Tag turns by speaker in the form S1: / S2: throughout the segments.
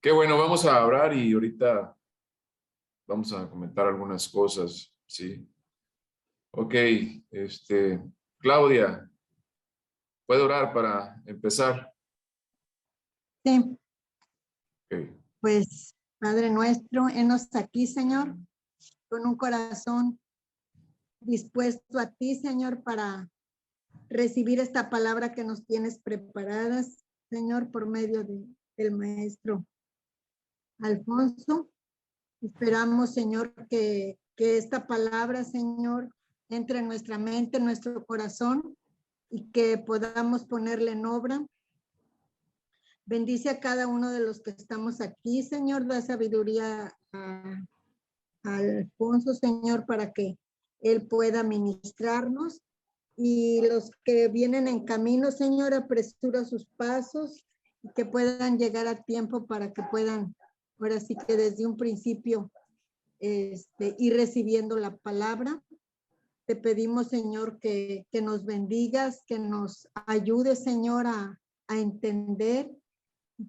S1: Qué bueno, vamos a hablar y ahorita vamos a comentar algunas cosas, ¿sí? Ok, Claudia, ¿puedo orar para empezar?
S2: Sí,
S1: Ok.
S2: pues Padre nuestro, henos aquí, Señor, con un corazón dispuesto a ti, Señor, para recibir esta palabra que nos tienes preparadas, Señor, por medio del maestro Alfonso. Esperamos, Señor, que esta palabra, Señor, entre en nuestra mente, en nuestro corazón y que podamos ponerle en obra. Bendice a cada uno de los que estamos aquí, Señor, da sabiduría a Alfonso, Señor, para que él pueda ministrarnos. Y los que vienen en camino, Señor, apresura sus pasos y que puedan llegar a tiempo para que puedan, ahora sí que desde un principio, ir recibiendo la palabra. Te pedimos, Señor, que nos bendigas, que nos ayudes, Señor, a entender.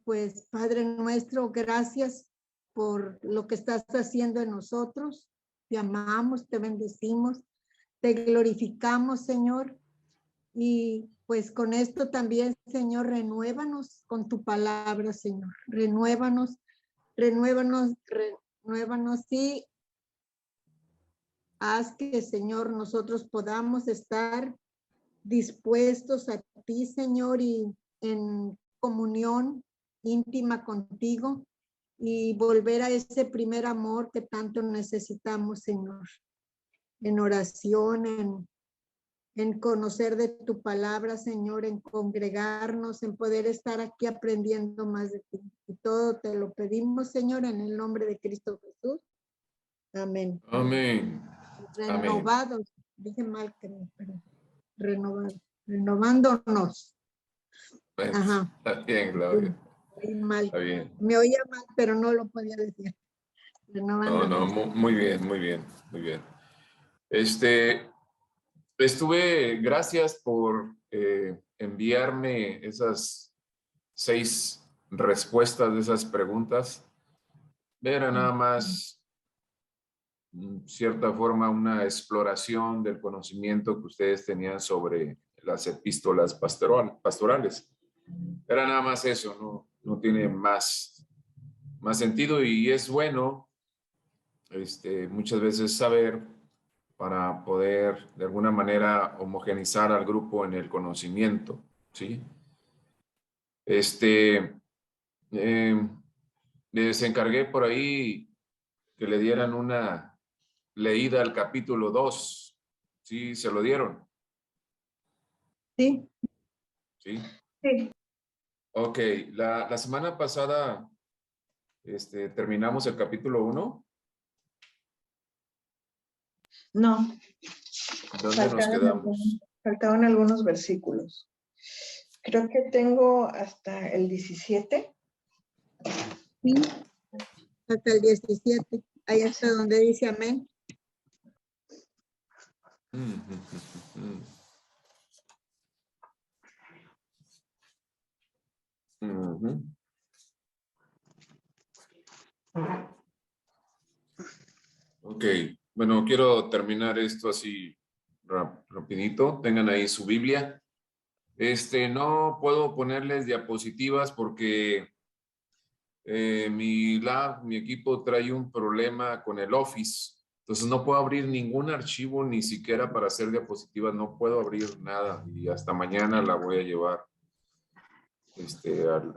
S2: Pues, Padre nuestro, gracias por lo que estás haciendo en nosotros. Te amamos, te bendecimos, te glorificamos, Señor. Y pues con esto también, Señor, renuévanos con tu palabra, Señor. Renuévanos y haz que, Señor, nosotros podamos estar dispuestos a ti, Señor, y en comunión íntima contigo y volver a ese primer amor que tanto necesitamos, Señor, en oración, en conocer de tu palabra, Señor, en congregarnos, en poder estar aquí aprendiendo más de ti. Y todo te lo pedimos, Señor, en el nombre de Cristo Jesús. Amén.
S1: Amén.
S2: Renovados, dije mal que no, pero renovándonos.
S1: Bueno,
S2: Ajá.
S1: está bien, Claudia.
S2: Mal.
S1: Está bien.
S2: Me oía mal, pero no lo podía decir.
S1: No, muy bien, muy bien, muy bien. Gracias por enviarme esas 6 respuestas de esas preguntas. Era nada más, cierta forma, una exploración del conocimiento que ustedes tenían sobre las epístolas pastorales. Era nada más eso, no tiene más sentido y es bueno muchas veces saber para poder de alguna manera homogenizar al grupo en el conocimiento, ¿sí? Les encargué por ahí que le dieran una leída al capítulo 2. ¿Sí se lo dieron?
S2: Sí.
S1: Sí.
S2: Sí.
S1: Ok, la semana pasada terminamos el capítulo 1.
S3: No.
S1: ¿Dónde nos quedamos?
S3: Faltaban algunos versículos. Creo que tengo hasta el 17.
S2: Sí, hasta el 17. Ahí hasta donde dice amén.
S1: Ok, bueno, quiero terminar esto así rapidito. Tengan ahí su Biblia. No puedo ponerles diapositivas porque mi equipo trae un problema con el Office. Entonces no puedo abrir ningún archivo, ni siquiera para hacer diapositivas. No puedo abrir nada y hasta mañana la voy a llevar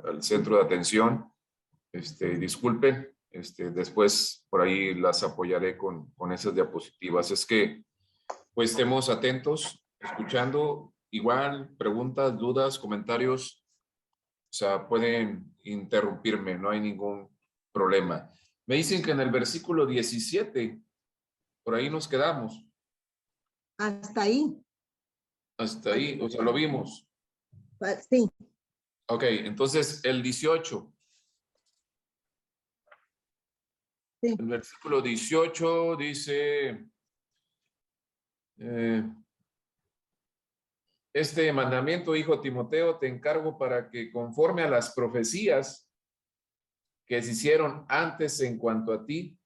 S1: al centro de atención. Disculpen, después por ahí las apoyaré con esas diapositivas. Es que, pues, estemos atentos, escuchando, igual, preguntas, dudas, comentarios, o sea, pueden interrumpirme, no hay ningún problema. Me dicen que en el versículo 17, por ahí nos quedamos.
S2: Hasta ahí.
S1: Hasta ahí, o sea, lo vimos.
S2: Sí.
S1: Ok, entonces el 18.
S2: Sí.
S1: El versículo 18 dice, este mandamiento, hijo Timoteo, te encargo para que conforme a las profecías que se hicieron antes en cuanto a ti,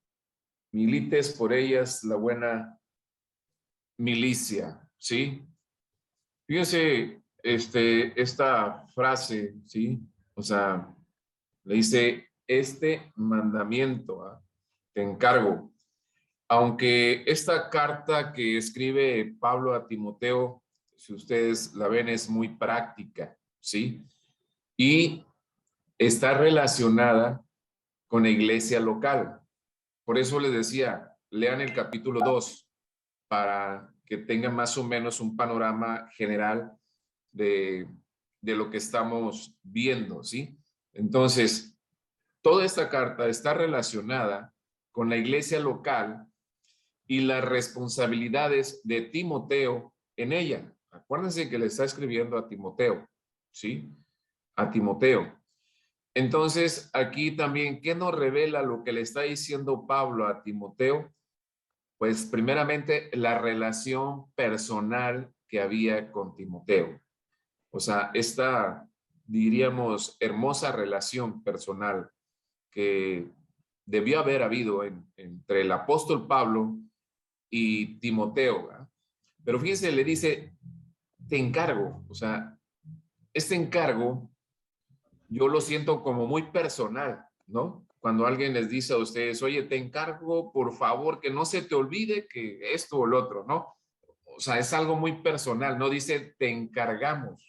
S1: milites por ellas la buena milicia, ¿sí? Fíjense, esta frase, ¿sí? O sea, le dice, este mandamiento, ¿ah? Te encargo. Aunque esta carta que escribe Pablo a Timoteo, si ustedes la ven, es muy práctica, ¿sí? Y está relacionada con la iglesia local. Por eso les decía, lean el capítulo 2 para que tengan más o menos un panorama general de lo que estamos viendo, ¿sí? Entonces, toda esta carta está relacionada con la iglesia local y las responsabilidades de Timoteo en ella. Acuérdense que le está escribiendo a Timoteo, ¿sí? A Timoteo. Entonces, aquí también, ¿qué nos revela lo que le está diciendo Pablo a Timoteo? Pues primeramente la relación personal que había con Timoteo. O sea, esta, diríamos, hermosa relación personal que debió haber habido entre el apóstol Pablo y Timoteo, ¿verdad? Pero fíjense, le dice, te encargo. O sea, este encargo yo lo siento como muy personal, ¿no? Cuando alguien les dice a ustedes, oye, te encargo, por favor, que no se te olvide que esto o lo otro, ¿no? O sea, es algo muy personal, no dice te encargamos.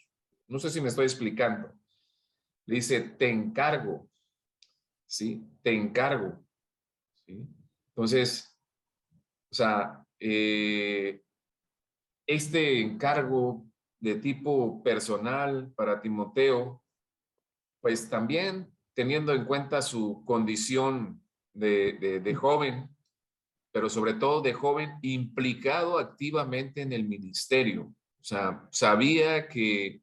S1: No sé si me estoy explicando. Le dice te encargo, ¿sí? Te encargo, ¿sí? Entonces, o sea, este encargo de tipo personal para Timoteo, pues también teniendo en cuenta su condición de joven, pero sobre todo de joven implicado activamente en el ministerio. O sea, sabía que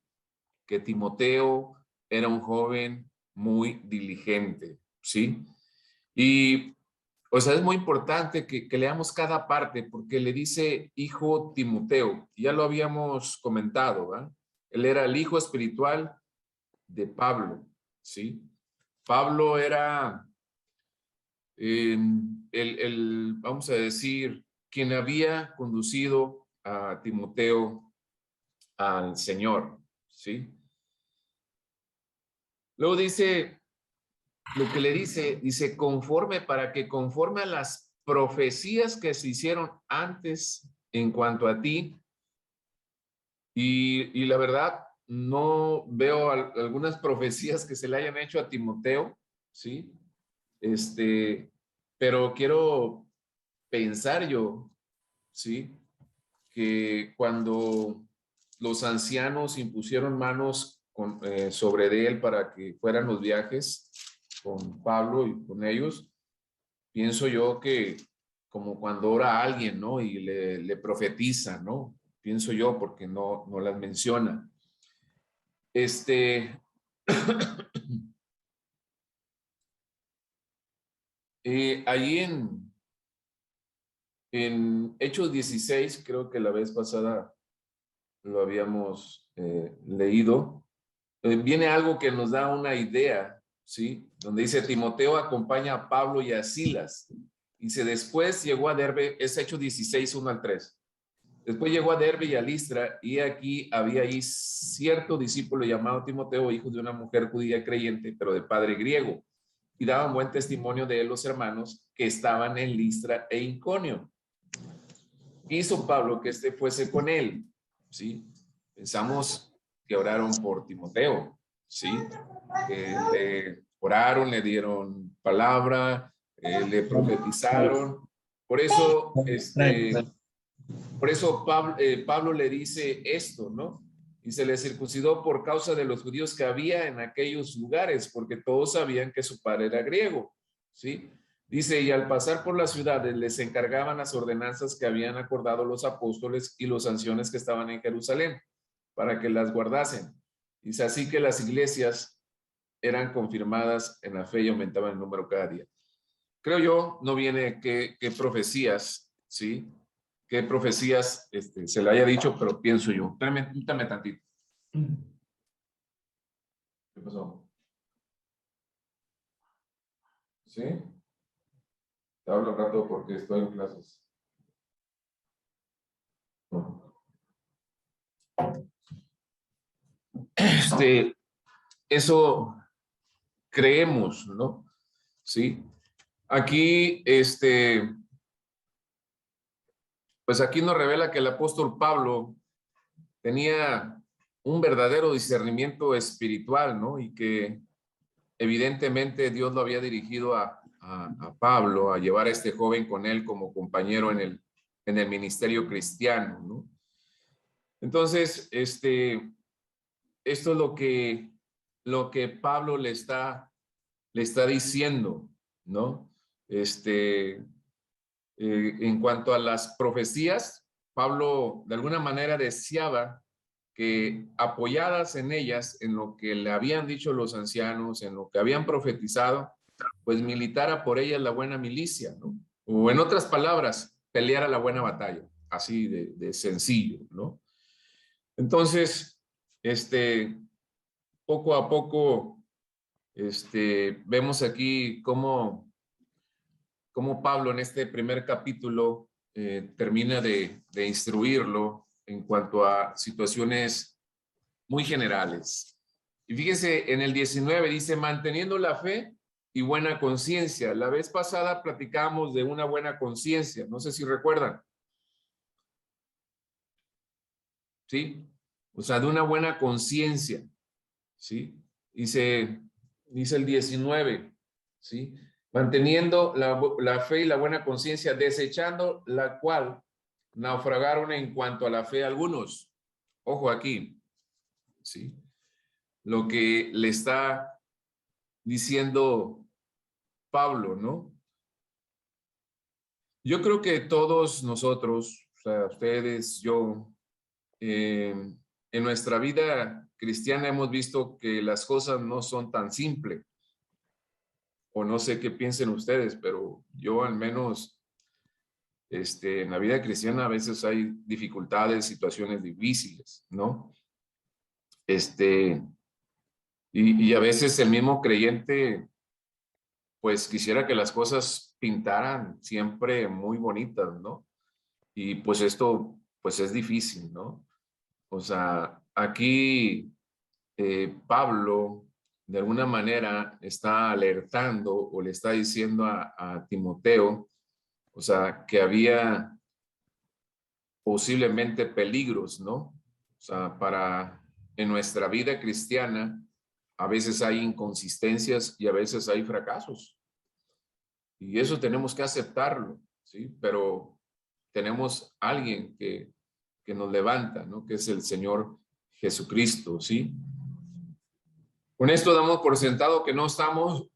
S1: Timoteo era un joven muy diligente, ¿sí? Y, o sea, es muy importante que leamos cada parte porque le dice hijo Timoteo, ya lo habíamos comentado, ¿verdad? Él era el hijo espiritual de Pablo, ¿sí? Pablo era vamos a decir, quien había conducido a Timoteo al Señor, ¿sí? Luego dice, lo que le dice, conforme, para que conforme a las profecías que se hicieron antes en cuanto a ti, y la verdad, no veo algunas profecías que se le hayan hecho a Timoteo, ¿sí? Pero quiero pensar yo, ¿sí? Que cuando los ancianos impusieron manos sobre de él para que fueran los viajes con Pablo y con ellos, pienso yo que como cuando ora a alguien, ¿no? Y le profetiza, ¿no? Pienso yo porque no las menciona. Ahí en Hechos 16, creo que la vez pasada lo habíamos leído, viene algo que nos da una idea, ¿sí? Donde dice, Timoteo acompaña a Pablo y a Silas. Dice, después llegó a Derbe, es Hechos 16, 1 al 3. Después llegó a Derbe y a Listra, y aquí había ahí cierto discípulo llamado Timoteo, hijo de una mujer judía creyente, pero de padre griego. Y daban buen testimonio de él los hermanos que estaban en Listra e Iconio. Hizo Pablo que fuese con él, ¿sí? Pensamos que oraron por Timoteo, ¿sí? Le oraron, le dieron palabra, le profetizaron. Por eso, Pablo le dice esto, ¿no? Y se le circuncidó por causa de los judíos que había en aquellos lugares, porque todos sabían que su padre era griego, ¿sí? Dice, y al pasar por las ciudades les encargaban las ordenanzas que habían acordado los apóstoles y los ancianos que estaban en Jerusalén, para que las guardasen. Dice, así que las iglesias eran confirmadas en la fe y aumentaban el número cada día. Creo yo, no viene qué profecías, ¿sí? Qué profecías se le haya dicho, pero pienso yo. Dame tantito. ¿Qué pasó? ¿Sí? Te hablo un rato porque estoy en clases. Eso creemos, ¿no? Sí. Aquí, pues aquí nos revela que el apóstol Pablo tenía un verdadero discernimiento espiritual, ¿no? Y que evidentemente Dios lo había dirigido a Pablo a llevar a este joven con él como compañero en el ministerio cristiano, ¿no? Entonces, esto es lo que Pablo le está diciendo, ¿no? En cuanto a las profecías, Pablo de alguna manera deseaba que apoyadas en ellas, en lo que le habían dicho los ancianos, en lo que habían profetizado, pues militara por ellas la buena milicia, ¿no? O en otras palabras, peleara la buena batalla, así de sencillo, ¿no? Entonces, poco a poco, vemos aquí cómo Pablo en este primer capítulo termina de instruirlo en cuanto a situaciones muy generales. Y fíjense, en el 19 dice, manteniendo la fe y buena conciencia. La vez pasada platicamos de una buena conciencia, no sé si recuerdan. ¿Sí? O sea, de una buena conciencia, ¿sí? Dice el 19, ¿sí? Manteniendo la fe y la buena conciencia, desechando la cual naufragaron en cuanto a la fe algunos. Ojo aquí, ¿sí? Lo que le está diciendo Pablo, ¿no? Yo creo que todos nosotros, o sea, ustedes, yo, en nuestra vida cristiana hemos visto que las cosas no son tan simples. O no sé qué piensen ustedes, pero yo al menos en la vida cristiana a veces hay dificultades, situaciones difíciles, ¿no? Y a veces el mismo creyente, pues quisiera que las cosas pintaran siempre muy bonitas, ¿no? Y pues esto, pues es difícil, ¿no? O sea, aquí Pablo de alguna manera está alertando o le está diciendo a Timoteo, o sea, que había posiblemente peligros, ¿no? O sea, en nuestra vida cristiana, a veces hay inconsistencias y a veces hay fracasos. Y eso tenemos que aceptarlo, ¿sí? Pero tenemos alguien que nos levanta, ¿no? Que es el Señor Jesucristo, ¿sí? Con esto damos por sentado que no estamos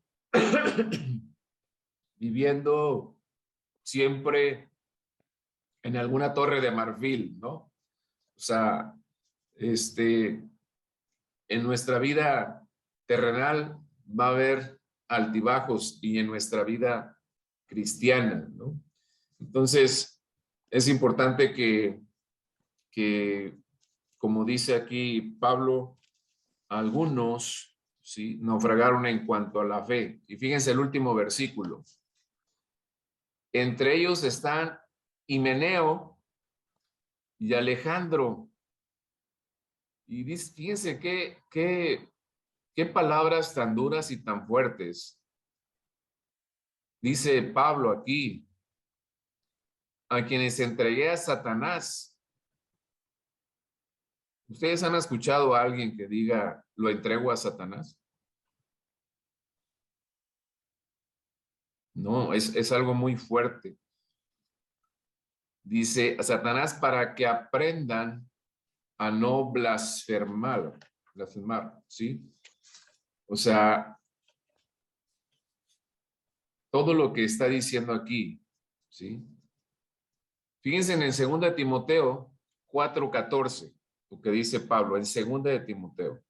S1: viviendo siempre en alguna torre de marfil, ¿no? O sea, en nuestra vida terrenal va a haber altibajos y en nuestra vida cristiana, ¿no? Entonces, es importante que como dice aquí Pablo, algunos, ¿sí? Naufragaron en cuanto a la fe. Y fíjense el último versículo. Entre ellos están Himeneo y Alejandro. Y dice, fíjense qué palabras tan duras y tan fuertes. Dice Pablo aquí, a quienes entregué a Satanás. ¿Ustedes han escuchado a alguien que diga, lo entrego a Satanás? No, es algo muy fuerte. Dice a Satanás para que aprendan a no blasfemar, ¿sí? O sea, todo lo que está diciendo aquí, ¿sí? Fíjense en el 2 Timoteo 4:14, lo que dice Pablo, en 2 Timoteo.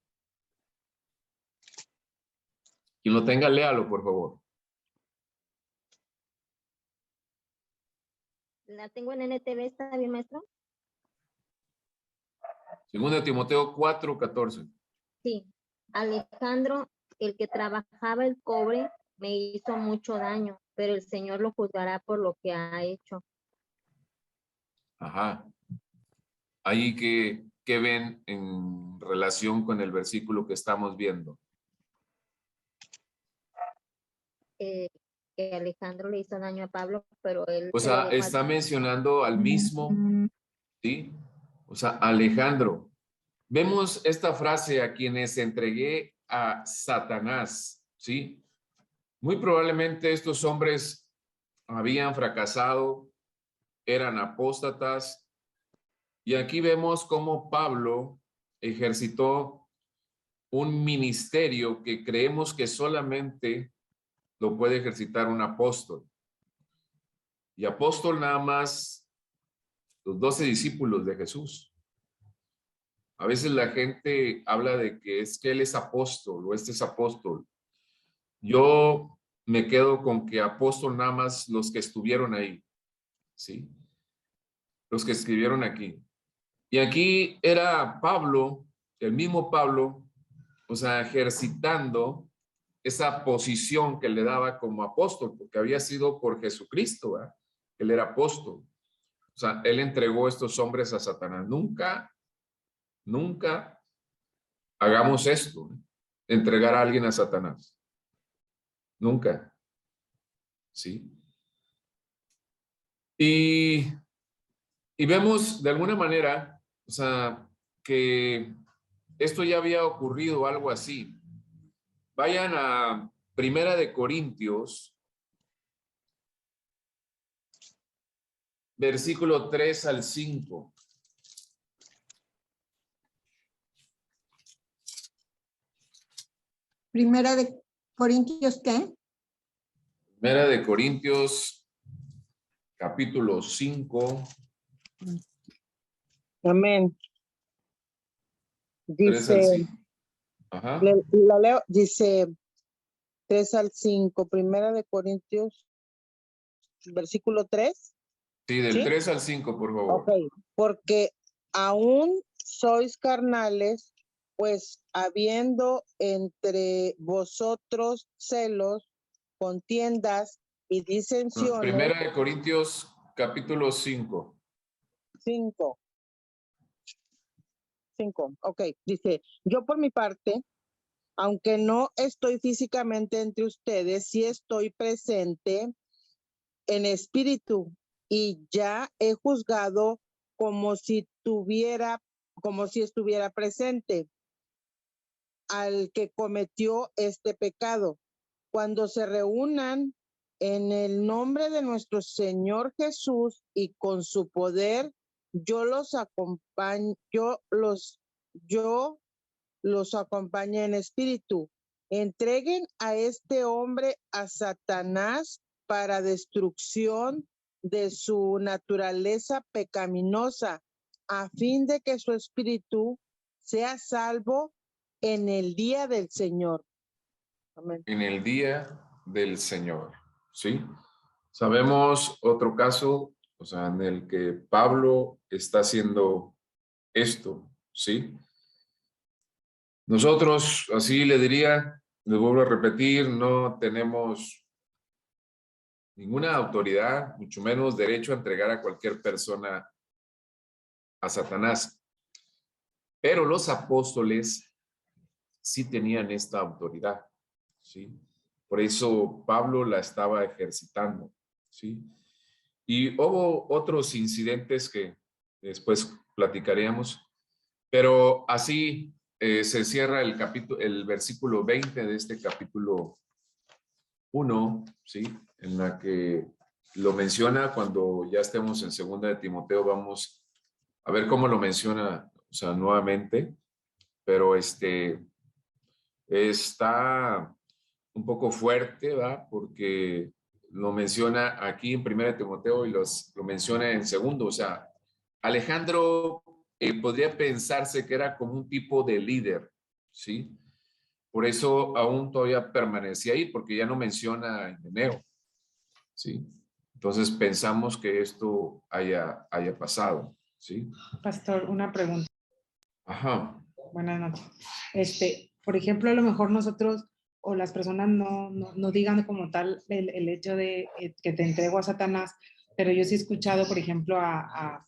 S1: Quien lo tenga, léalo, por favor.
S4: La tengo en NTV, ¿está bien, maestro?
S1: 2 Timoteo 4:14.
S4: Sí. Alejandro, el que trabajaba el cobre, me hizo mucho daño, pero el Señor lo juzgará por lo que ha hecho.
S1: Ajá. Ahí que ven en relación con el versículo que estamos viendo.
S4: Que Alejandro le hizo daño a Pablo, pero él
S1: O
S4: se lo
S1: sea,
S4: dejó
S1: está mencionando al mismo, ¿sí? O sea, Alejandro. Vemos esta frase: a quienes entregué a Satanás, ¿sí? Muy probablemente estos hombres habían fracasado, eran apóstatas, y aquí vemos cómo Pablo ejercitó un ministerio que creemos que solamente lo puede ejercitar un apóstol. Y apóstol nada más los 12 discípulos de Jesús. A veces la gente habla de que es que él es apóstol o este es apóstol. Yo me quedo con que apóstol nada más los que estuvieron ahí, ¿sí? Los que escribieron aquí. Y aquí era Pablo, el mismo Pablo, o sea, ejercitando esa posición que le daba como apóstol, porque había sido por Jesucristo, ¿verdad? Él era apóstol. O sea, él entregó a estos hombres a Satanás. Nunca hagamos esto, ¿eh? Entregar a alguien a Satanás. Nunca. ¿Sí? Y vemos de alguna manera, o sea, que esto ya había ocurrido, algo así. Vayan a Primera de Corintios, versículo 3 al 5.
S2: Primera de Corintios, ¿qué?
S1: Primera de Corintios, capítulo 5.
S5: Amén.
S1: 3 al
S5: Dice,
S1: 5. Ajá.
S5: la leo, dice 3 al 5, Primera de Corintios, versículo 3.
S1: Sí, del
S5: ¿Sí?
S1: 3 al 5, por favor.
S5: Ok, porque aún sois carnales, pues habiendo entre vosotros celos, contiendas y
S1: No,
S5: disensiones.
S1: Primera de Corintios, capítulo 5.
S5: 5, ok, dice, yo por mi parte, aunque no estoy físicamente entre ustedes, sí estoy presente en espíritu y ya he juzgado como si estuviera presente al que cometió este pecado. Cuando se reúnan en el nombre de nuestro Señor Jesús y con su poder, yo los acompaño en espíritu. Entreguen a este hombre a Satanás para destrucción de su naturaleza pecaminosa, a fin de que su espíritu sea salvo en el día del Señor. Amén.
S1: En el día del Señor, ¿sí? Sabemos otro caso, o sea, en el que Pablo está haciendo esto, ¿sí? Nosotros, así le diría, les vuelvo a repetir, no tenemos ninguna autoridad, mucho menos derecho a entregar a cualquier persona a Satanás. Pero los apóstoles sí tenían esta autoridad, ¿sí? Por eso Pablo la estaba ejercitando, ¿sí? Y hubo otros incidentes que después platicaríamos, pero así se cierra el versículo 20 de este capítulo 1, ¿sí? En la que lo menciona. Cuando ya estemos en segunda de Timoteo vamos a ver cómo lo menciona, o sea, nuevamente, pero está un poco fuerte, ¿va? Porque lo menciona aquí en primera de Timoteo y lo menciona en segundo. O sea, Alejandro podría pensarse que era como un tipo de líder, ¿sí? Por eso aún todavía permanecía ahí, porque ya no menciona a Himeneo, ¿sí? Entonces pensamos que esto haya pasado, ¿sí?
S6: Pastor, una pregunta.
S1: Ajá.
S6: Buenas noches. Por ejemplo, a lo mejor nosotros o las personas no digan como tal el hecho de que te entrego a Satanás, pero yo sí he escuchado, por ejemplo, a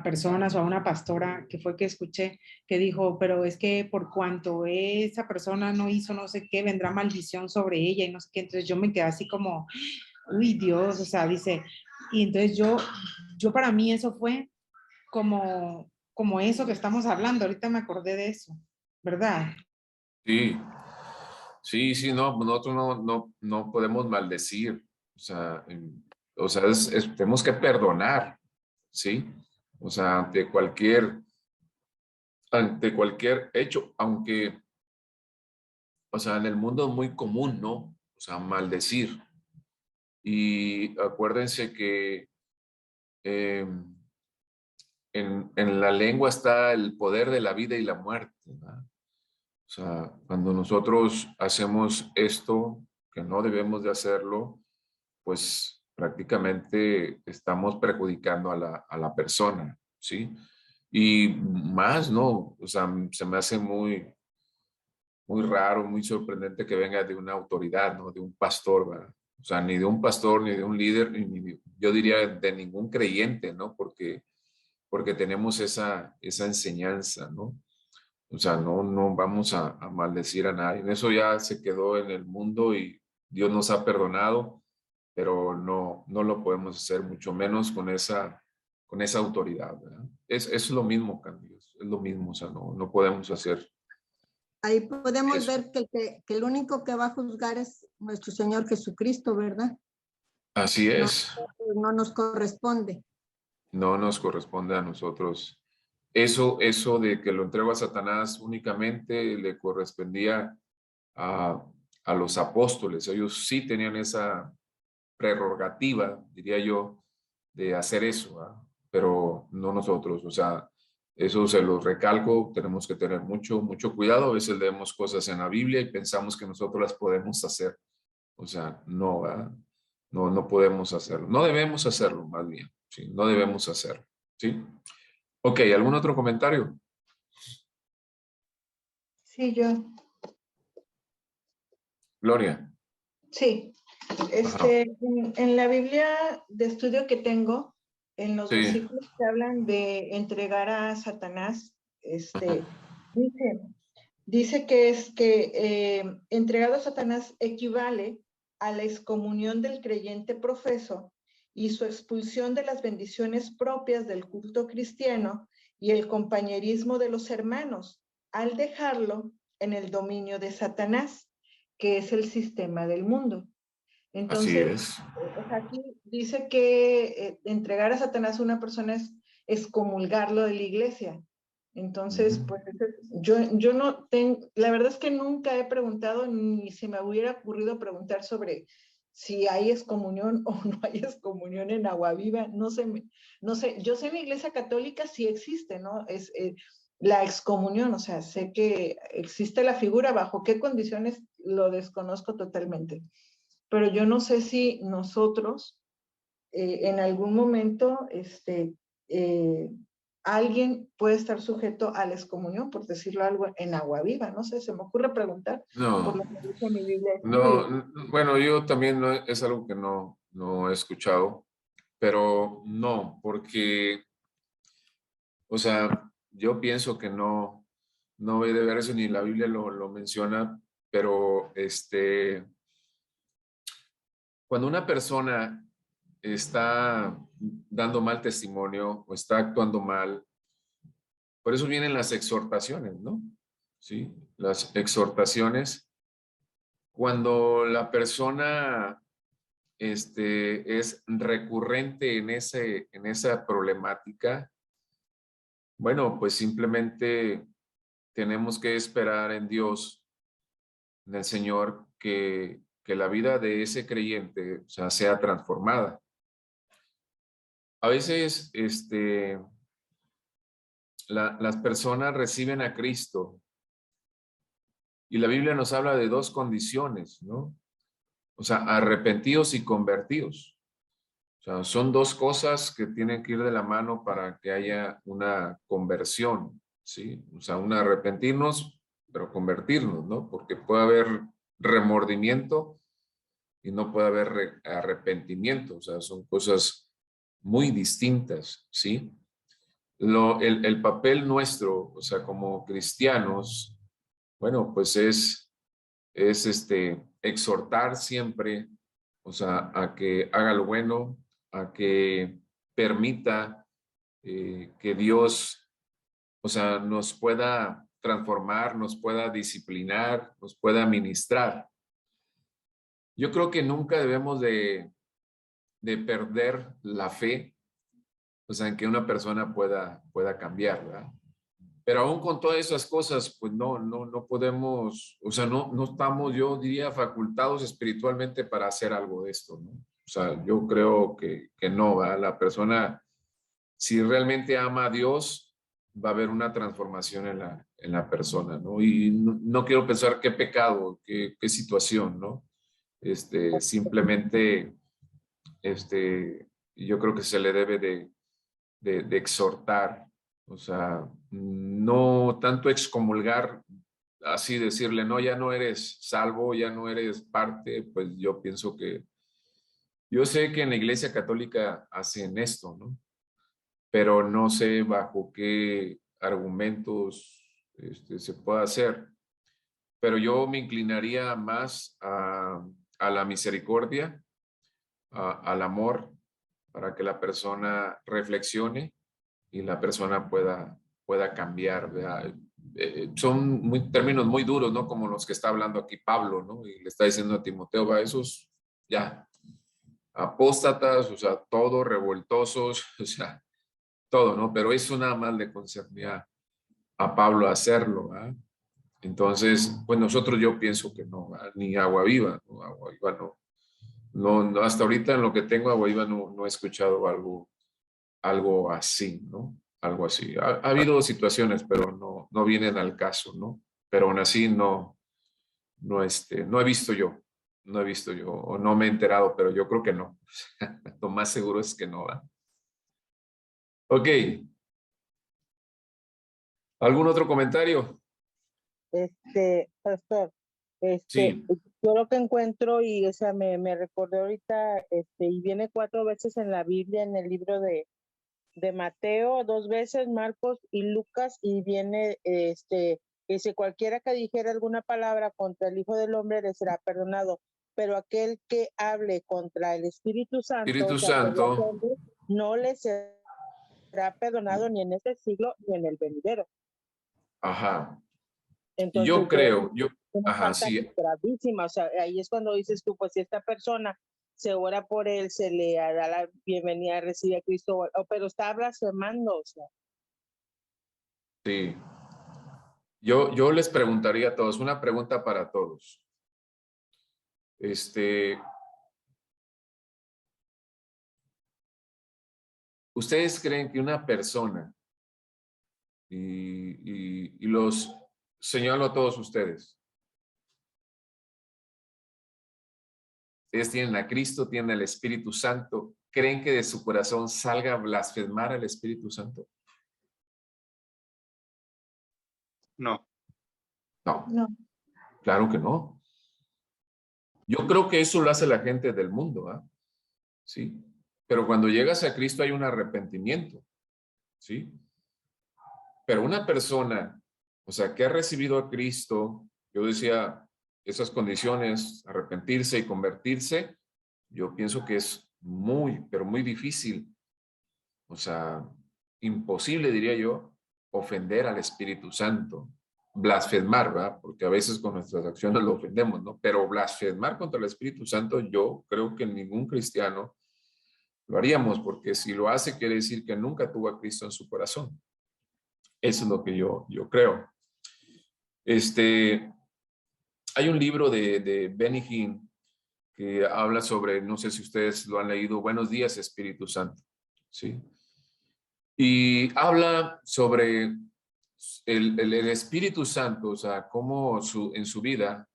S6: personas o a una pastora que fue que escuché que dijo, pero es que por cuanto esa persona no hizo no sé qué, vendrá maldición sobre ella y no sé qué. Entonces yo me quedé así como, uy, Dios, o sea, dice, y entonces yo para mí eso fue como eso que estamos hablando, ahorita me acordé de eso, ¿verdad?
S1: Sí, sí, no, nosotros no podemos maldecir, o sea, tenemos que perdonar, ¿sí? O sea, ante cualquier hecho, aunque, o sea, en el mundo es muy común, ¿no? O sea, maldecir. Y acuérdense que eh, en la lengua está el poder de la vida y la muerte, ¿verdad? O sea, cuando nosotros hacemos esto, que no debemos de hacerlo, pues prácticamente estamos perjudicando a la persona, ¿sí? Y más, ¿no? O sea, se me hace muy raro, muy sorprendente que venga de una autoridad, ¿no? De un pastor, ¿verdad? O sea, ni de un pastor, ni de un líder, yo diría de ningún creyente, ¿no? Porque tenemos esa enseñanza, ¿no? O sea, no vamos a maldecir a nadie. Eso ya se quedó en el mundo y Dios nos ha perdonado, pero no lo podemos hacer, mucho menos con esa autoridad, ¿verdad? Es lo mismo, Candidos, es lo mismo, o sea, no podemos hacer
S2: Ahí podemos
S1: eso.
S2: ver que el único que va a juzgar es nuestro Señor Jesucristo, ¿verdad?
S1: Así
S2: No,
S1: es,
S2: no nos corresponde.
S1: no nos corresponde a nosotros. Eso de que lo entrego a Satanás únicamente le correspondía a, a los apóstoles. Ellos sí tenían esa prerrogativa, diría yo, de hacer eso, ¿verdad? Pero no nosotros. O sea, eso se los recalco, tenemos que tener mucho cuidado. A veces leemos cosas en la Biblia y pensamos que nosotros las podemos hacer. O sea, no, ¿verdad? No podemos hacerlo. No debemos hacerlo, más bien. Sí, no debemos hacerlo. ¿Sí? Ok, ¿algún otro comentario?
S3: Sí, yo.
S1: Gloria.
S3: Sí.
S1: Ajá.
S3: En la Biblia de estudio que tengo, en los
S1: Sí.
S3: versículos que hablan de entregar a Satanás,
S1: Ajá.
S3: dice, dice que entregado a Satanás equivale a la excomunión del creyente profeso y su expulsión de las bendiciones propias del culto cristiano y el compañerismo de los hermanos, al dejarlo en el dominio de Satanás, que es el sistema del mundo.
S1: Así
S3: Entonces,
S1: es.
S3: aquí dice que entregar a Satanás a una persona es excomulgarlo de la iglesia. Entonces,
S1: Ujú.
S3: pues yo no tengo, la verdad es que nunca he preguntado ni se me hubiera ocurrido preguntar sobre si hay excomunión o no hay excomunión en Agua Viva. No sé, yo sé en la iglesia católica sí existe, ¿no? Es la excomunión, o sea, sé que existe la figura, bajo qué condiciones lo desconozco totalmente. Pero yo no sé si nosotros en algún momento alguien puede estar sujeto a la excomunión, por decirlo algo, en Agua Viva. No sé, se me ocurre preguntar por
S1: No,
S3: lo que dice mi Biblia de estudio.
S1: no, bueno, yo también es algo que no he escuchado, pero no, porque, o sea, yo pienso que no debe haber eso, ni la Biblia lo menciona, pero cuando una persona está dando mal testimonio o está actuando mal, por eso vienen las exhortaciones, ¿no? Sí, las exhortaciones, cuando la persona es recurrente en esa problemática, bueno, pues simplemente tenemos que esperar en Dios, en el Señor, que la vida de ese creyente, o sea transformada. A veces, las personas reciben a Cristo y la Biblia nos habla de dos condiciones, ¿no? O sea, arrepentidos y convertidos. O sea, son dos cosas que tienen que ir de la mano para que haya una conversión, ¿sí? O sea, un arrepentirnos, pero convertirnos, ¿no? Porque puede haber remordimiento y no puede haber arrepentimiento. O sea, son cosas muy distintas, ¿sí? El papel nuestro, o sea, como cristianos, bueno, pues es exhortar siempre, o sea, a que haga lo bueno, a que permita que Dios, o sea, nos pueda transformar, nos pueda disciplinar, nos pueda ministrar. Yo creo que nunca debemos de perder la fe, o sea, en que una persona pueda cambiar, ¿verdad? Pero aún con todas esas cosas, pues no podemos, o sea, no estamos, yo diría, facultados espiritualmente para hacer algo de esto, ¿no? O sea, yo creo que no, ¿verdad? La persona, si realmente ama a Dios, va a haber una transformación en la persona, ¿no? Y no quiero pensar qué pecado, qué situación, ¿no? Simplemente, yo creo que se le debe de exhortar, o sea, no tanto excomulgar, así decirle, no, ya no eres salvo, ya no eres parte, pues yo pienso que, yo sé que en la Iglesia Católica hacen esto, ¿no? Pero no sé bajo qué argumentos se puede hacer, pero yo me inclinaría más a la misericordia, al amor, para que la persona reflexione y la persona pueda cambiar, ¿verdad? Son términos muy duros, ¿no? Como los que está hablando aquí Pablo, ¿no? Y le está diciendo a Timoteo, va, esos ya, apóstatas, o sea, todos revoltosos, o sea, todo, ¿no? Pero eso nada más le concernía a Pablo hacerlo, ¿verdad? Entonces, pues nosotros yo pienso que no, ¿verdad? Ni agua viva, ¿no? Agua viva no. No, hasta ahorita en lo que tengo agua viva no he escuchado algo así, ¿no? Algo así. Ha habido situaciones, pero no vienen al caso, ¿no? Pero aún así no he visto yo, o no me he enterado, pero yo creo que no. Lo más seguro es que no, ¿va? Ok. ¿Algún otro comentario?
S5: Pastor,
S1: Sí.
S5: yo lo que encuentro y, o sea, me recordé ahorita, y viene 4 veces en la Biblia, en el libro de Mateo, 2 veces, Marcos y Lucas, y viene, dice, cualquiera que dijera alguna palabra contra el Hijo del Hombre le será perdonado, pero aquel que hable contra el Espíritu Santo,
S1: Espíritu
S5: o sea, por los
S1: Santo.
S5: hombres, no le será perdonado ni en este siglo ni en el venidero.
S1: Ajá. Y yo
S5: Entonces,
S1: creo,
S5: una
S1: ajá,
S5: falta
S1: sí,
S5: gravísima, o sea, ahí es cuando dices tú, pues si esta persona se ora por él, se le da la bienvenida, recibe a Cristo, pero está blasfemando, o sea.
S1: sí. Yo les preguntaría a todos, una pregunta para todos. ¿Ustedes creen que una persona, y los señalo a todos ustedes tienen a Cristo, tienen al Espíritu Santo, creen que de su corazón salga a blasfemar al Espíritu Santo?
S7: No.
S1: No,
S3: No.
S1: claro que no. Yo creo que eso lo hace la gente del mundo, ¿ah? Sí. Pero cuando llegas a Cristo hay un arrepentimiento, ¿sí? Pero una persona, o sea, que ha recibido a Cristo, yo decía, esas condiciones, arrepentirse y convertirse, yo pienso que es muy, pero muy difícil, o sea, imposible, diría yo, ofender al Espíritu Santo, blasfemar, ¿verdad? Porque a veces con nuestras acciones lo ofendemos, ¿no? Pero blasfemar contra el Espíritu Santo, yo creo que ningún cristiano lo haríamos, porque si lo hace, quiere decir que nunca tuvo a Cristo en su corazón. Eso es lo que yo creo. Hay un libro de Benny Hinn que habla sobre, no sé si ustedes lo han leído, Buenos días, Espíritu Santo, ¿sí? Y habla sobre el Espíritu Santo, o sea, cómo en su vida,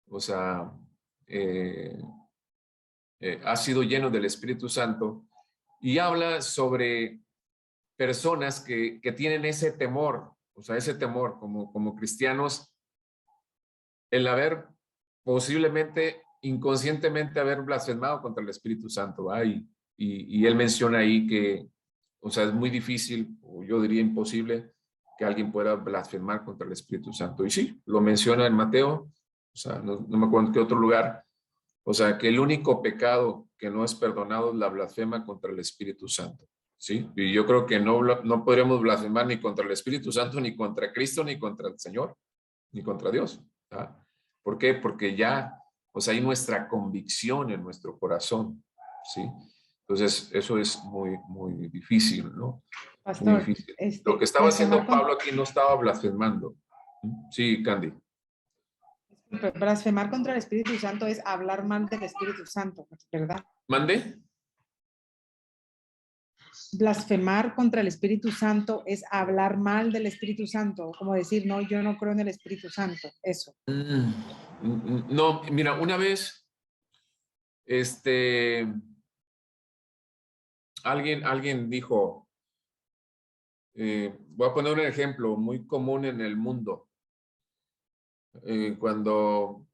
S1: o sea, ha sido lleno del Espíritu Santo, y habla sobre personas que tienen ese temor, o sea, ese temor como cristianos, el haber posiblemente inconscientemente haber blasfemado contra el Espíritu Santo. ¿Va? Y él menciona ahí que, o sea, es muy difícil, o yo diría imposible, que alguien pueda blasfemar contra el Espíritu Santo. Y sí, lo menciona en Mateo, o sea, no me acuerdo en qué otro lugar. O sea, que el único pecado que no es perdonado es la blasfema contra el Espíritu Santo. ¿Sí? Y yo creo que no podremos blasfemar ni contra el Espíritu Santo, ni contra Cristo, ni contra el Señor, ni contra Dios. ¿Ah? ¿Por qué? Porque ya, o sea, hay nuestra convicción en nuestro corazón. ¿Sí? Entonces, eso es muy, muy difícil, ¿no?
S6: Pastor,
S1: Muy difícil. Lo que estaba haciendo
S6: blasfemar
S1: Pablo aquí no estaba blasfemando. Sí, Candy.
S6: blasfemar contra el Espíritu Santo es hablar mal del Espíritu Santo, ¿verdad?
S1: ¿Mande?
S6: Blasfemar contra el Espíritu Santo es hablar mal del Espíritu Santo, como decir, no, yo no creo en el Espíritu Santo, eso.
S1: No, mira, una vez, alguien dijo, voy a poner un ejemplo muy común en el mundo. Cuando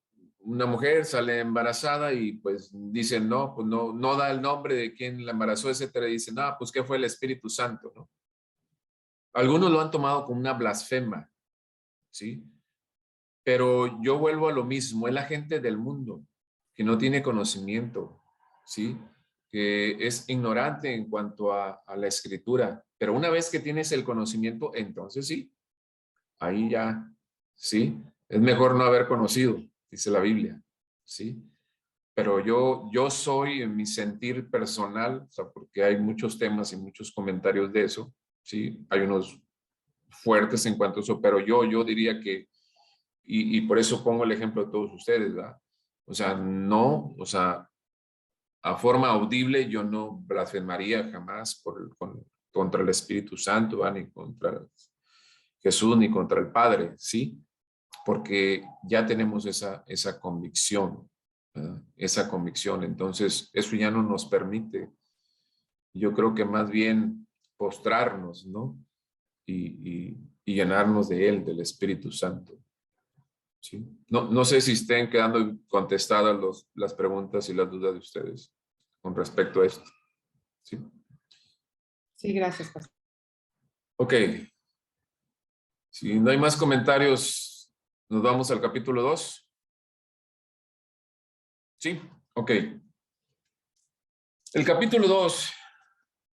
S1: una mujer sale embarazada y pues dicen, no, pues no da el nombre de quien la embarazó, etcétera, y dicen, no, pues que fue el Espíritu Santo, ¿no? Algunos lo han tomado como una blasfema, ¿sí? Pero yo vuelvo a lo mismo, es la gente del mundo que no tiene conocimiento, ¿sí? Que es ignorante en cuanto a la escritura, pero una vez que tienes el conocimiento, entonces sí, ahí ya, ¿sí? Es mejor no haber conocido, dice la Biblia, ¿sí? Pero yo soy en mi sentir personal, o sea, porque hay muchos temas y muchos comentarios de eso, ¿sí? Hay unos fuertes en cuanto a eso, pero yo diría que, y por eso pongo el ejemplo de todos ustedes, ¿verdad? O sea, no, o sea, a forma audible yo no blasfemaría jamás contra el Espíritu Santo, ¿verdad? Ni contra Jesús, ni contra el Padre, ¿sí? Porque ya tenemos esa convicción, ¿verdad? Esa convicción. Entonces, eso ya no nos permite, yo creo que más bien postrarnos, ¿no? Y llenarnos de Él, del Espíritu Santo. ¿Sí? No sé si estén quedando contestadas las preguntas y las dudas de ustedes con respecto a esto. ¿Sí?
S6: Sí, gracias, pastor.
S1: Ok. Si no hay más comentarios, nos vamos al capítulo 2. Sí, ok. El capítulo 2,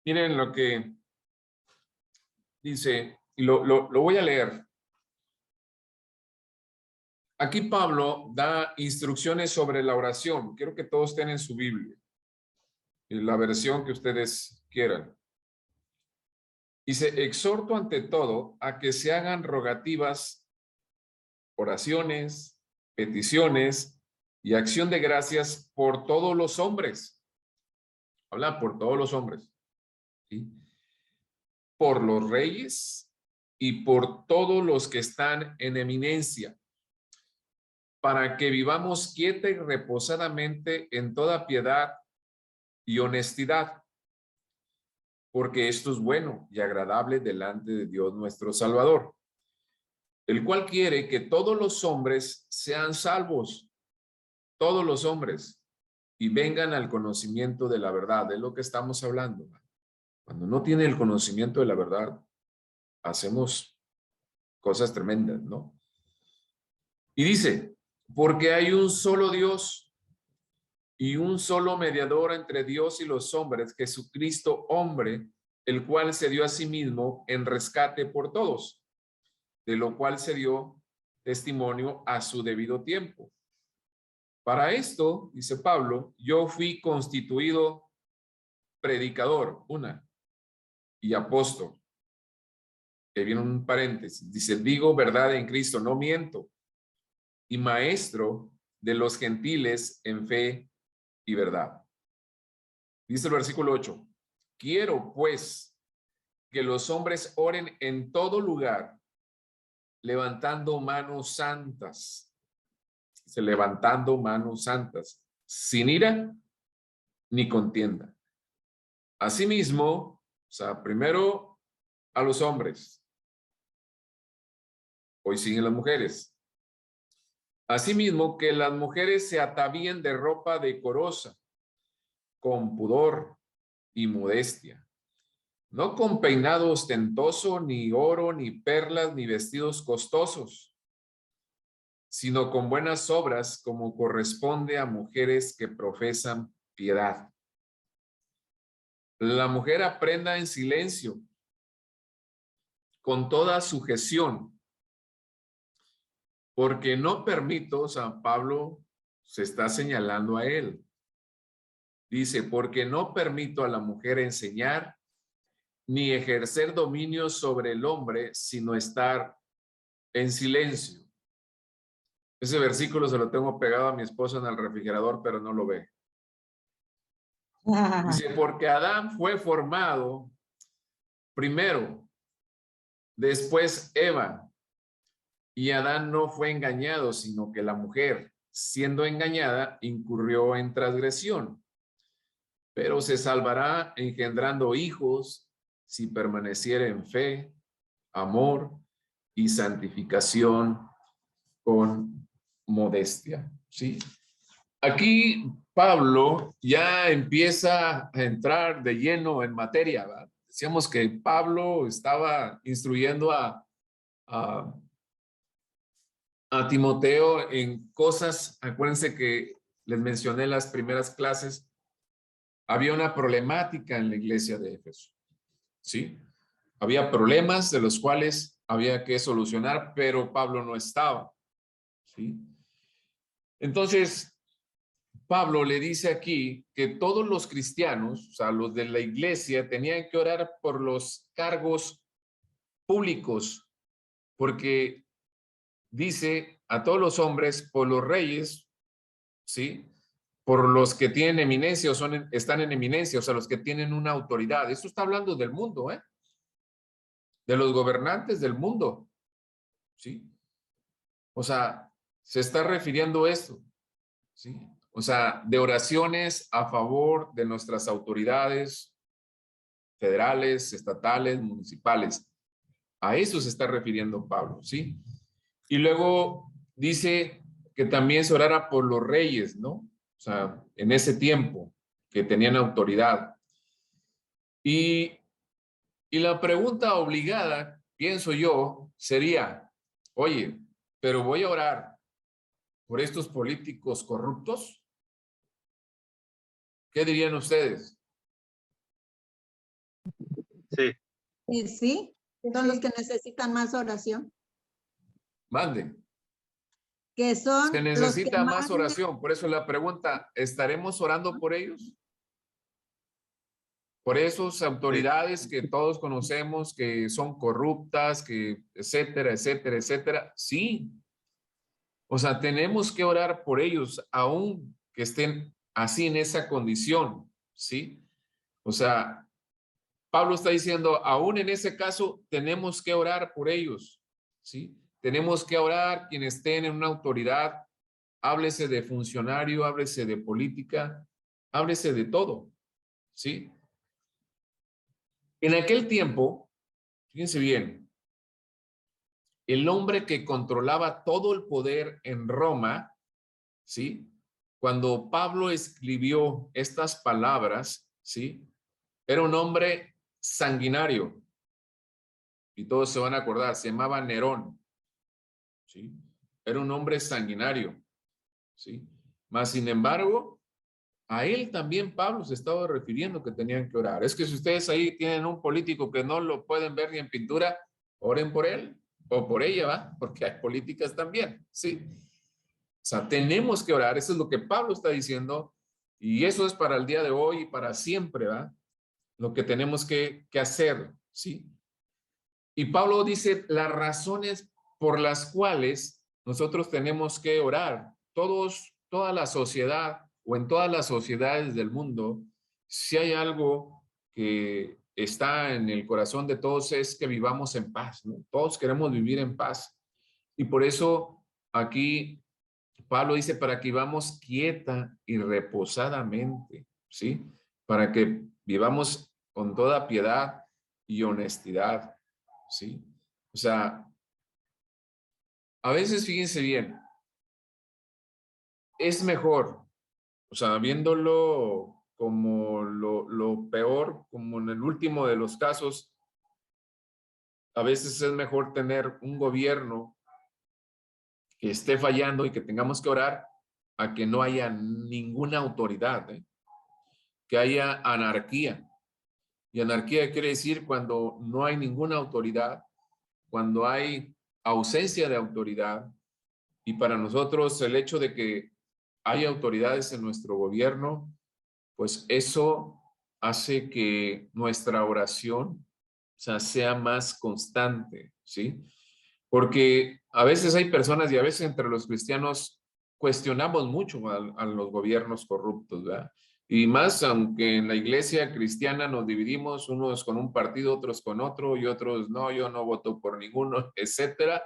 S1: miren lo que dice, y lo voy a leer. Aquí Pablo da instrucciones sobre la oración. Quiero que todos tengan su Biblia, la versión que ustedes quieran. Dice, exhorto ante todo a que se hagan rogativas, oraciones, peticiones y acción de gracias por todos los hombres. Habla por todos los hombres. ¿Sí? Por los reyes y por todos los que están en eminencia, para que vivamos quieta y reposadamente en toda piedad y honestidad, porque esto es bueno y agradable delante de Dios nuestro Salvador, el cual quiere que todos los hombres sean salvos, todos los hombres, y vengan al conocimiento de la verdad. Es lo que estamos hablando. Cuando no tiene el conocimiento de la verdad, hacemos cosas tremendas, ¿no? Y dice, porque hay un solo Dios y un solo mediador entre Dios y los hombres, Jesucristo hombre, el cual se dio a sí mismo en rescate por todos, de lo cual se dio testimonio a su debido tiempo. Para esto, dice Pablo, yo fui constituido predicador, y apóstol. Que viene un paréntesis. Dice, digo verdad en Cristo, no miento. Y maestro de los gentiles en fe y verdad. Dice el versículo 8. Quiero, pues, que los hombres oren en todo lugar, levantando manos santas. Dice, levantando manos santas, sin ira ni contienda. Asimismo, o sea, primero a los hombres. Hoy siguen las mujeres. Asimismo, que las mujeres se atavíen de ropa decorosa, con pudor y modestia, no con peinado ostentoso, ni oro, ni perlas, ni vestidos costosos, sino con buenas obras, como corresponde a mujeres que profesan piedad. La mujer aprenda en silencio, con toda sujeción, porque no permito, San Pablo se está señalando a él. Dice, porque no permito a la mujer enseñar ni ejercer dominio sobre el hombre, sino estar en silencio. Ese versículo se lo tengo pegado a mi esposa en el refrigerador, pero no lo ve. Dice, porque Adán fue formado primero, después Eva, y Adán no fue engañado, sino que la mujer, siendo engañada, incurrió en transgresión. Pero se salvará engendrando hijos si permaneciera en fe, amor y santificación con modestia. ¿Sí? Aquí Pablo ya empieza a entrar de lleno en materia, ¿verdad? Decíamos que Pablo estaba instruyendo a Timoteo en cosas. Acuérdense que les mencioné en las primeras clases, había una problemática en la iglesia de Éfeso, ¿sí? Había problemas de los cuales había que solucionar, pero Pablo no estaba, ¿sí? Entonces, Pablo le dice aquí que todos los cristianos, o sea, los de la iglesia, tenían que orar por los cargos públicos, porque dice a todos los hombres, por los reyes, ¿sí? Por los que tienen eminencia o están en eminencia, o sea, los que tienen una autoridad. Eso está hablando del mundo, ¿eh? De los gobernantes del mundo, ¿sí? O sea, se está refiriendo a esto, ¿sí? O sea, de oraciones a favor de nuestras autoridades federales, estatales, municipales. A eso se está refiriendo Pablo, ¿sí? Y luego dice que también se orara por los reyes, ¿no? O sea, en ese tiempo que tenían autoridad. Y la pregunta obligada, pienso yo, sería, oye, pero voy a orar por estos políticos corruptos. ¿Qué dirían ustedes?
S7: Sí.
S2: Y sí, son los que necesitan más oración,
S1: Manden.
S2: que son
S1: Se
S2: los que
S1: necesita más
S2: más
S1: oración. Por eso la pregunta, ¿estaremos orando por ellos? Por esas autoridades que todos conocemos que son corruptas, que etcétera, etcétera, etcétera. Sí. O sea, tenemos que orar por ellos, aun que estén así en esa condición, ¿sí? O sea, Pablo está diciendo, aún en ese caso, tenemos que orar por ellos, ¿sí? Tenemos que orar quienes estén en una autoridad, háblese de funcionario, háblese de política, háblese de todo, ¿sí? En aquel tiempo, fíjense bien, el hombre que controlaba todo el poder en Roma, ¿sí? Cuando Pablo escribió estas palabras, ¿sí? Era un hombre sanguinario, y todos se van a acordar, se llamaba Nerón, ¿sí? Era un hombre sanguinario, ¿sí? Mas, sin embargo, a él también Pablo se estaba refiriendo que tenían que orar. Es que si ustedes ahí tienen un político que no lo pueden ver ni en pintura, oren por él o por ella, ¿va? Porque hay políticas también, ¿sí? O sea, tenemos que orar, eso es lo que Pablo está diciendo, y eso es para el día de hoy y para siempre, ¿va? Lo que tenemos que hacer, ¿sí? Y Pablo dice las razones por las cuales nosotros tenemos que orar. Toda la sociedad o en todas las sociedades del mundo, si hay algo que está en el corazón de todos es que vivamos en paz, ¿no? Todos queremos vivir en paz. Y por eso aquí Pablo dice para que vivamos quieta y reposadamente, ¿sí? Para que vivamos con toda piedad y honestidad, ¿sí? O sea, a veces fíjense bien, es mejor, o sea, viéndolo como lo peor, como en el último de los casos, a veces es mejor tener un gobierno que esté fallando y que tengamos que orar a que no haya ninguna autoridad, que haya anarquía. Y anarquía quiere decir cuando no hay ninguna autoridad, cuando hay ausencia de autoridad. Y para nosotros el hecho de que haya autoridades en nuestro gobierno, pues eso hace que nuestra oración, o sea, sea más constante, ¿sí? Porque a veces hay personas y a veces entre los cristianos cuestionamos mucho a los gobiernos corruptos, ¿verdad? Y más aunque en la iglesia cristiana nos dividimos, unos con un partido, otros con otro, y otros no, yo no voto por ninguno, etcétera.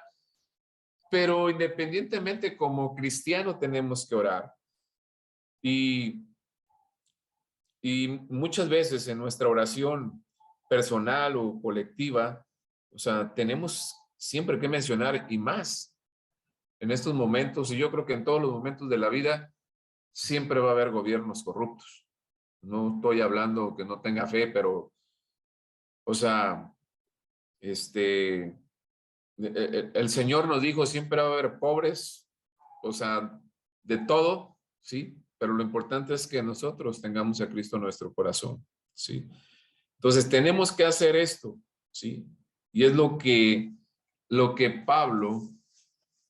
S1: Pero independientemente como cristiano tenemos que orar. Y, y muchas veces en nuestra oración personal o colectiva, o sea, tenemos siempre que mencionar y más en estos momentos, y yo creo que en todos los momentos de la vida, siempre va a haber gobiernos corruptos. No estoy hablando que no tenga fe, pero, o sea, el Señor nos dijo, siempre va a haber pobres, o sea, de todo, ¿sí? Pero lo importante es que nosotros tengamos a Cristo en nuestro corazón, ¿sí? Entonces tenemos que hacer esto, ¿sí? Y es lo que Pablo,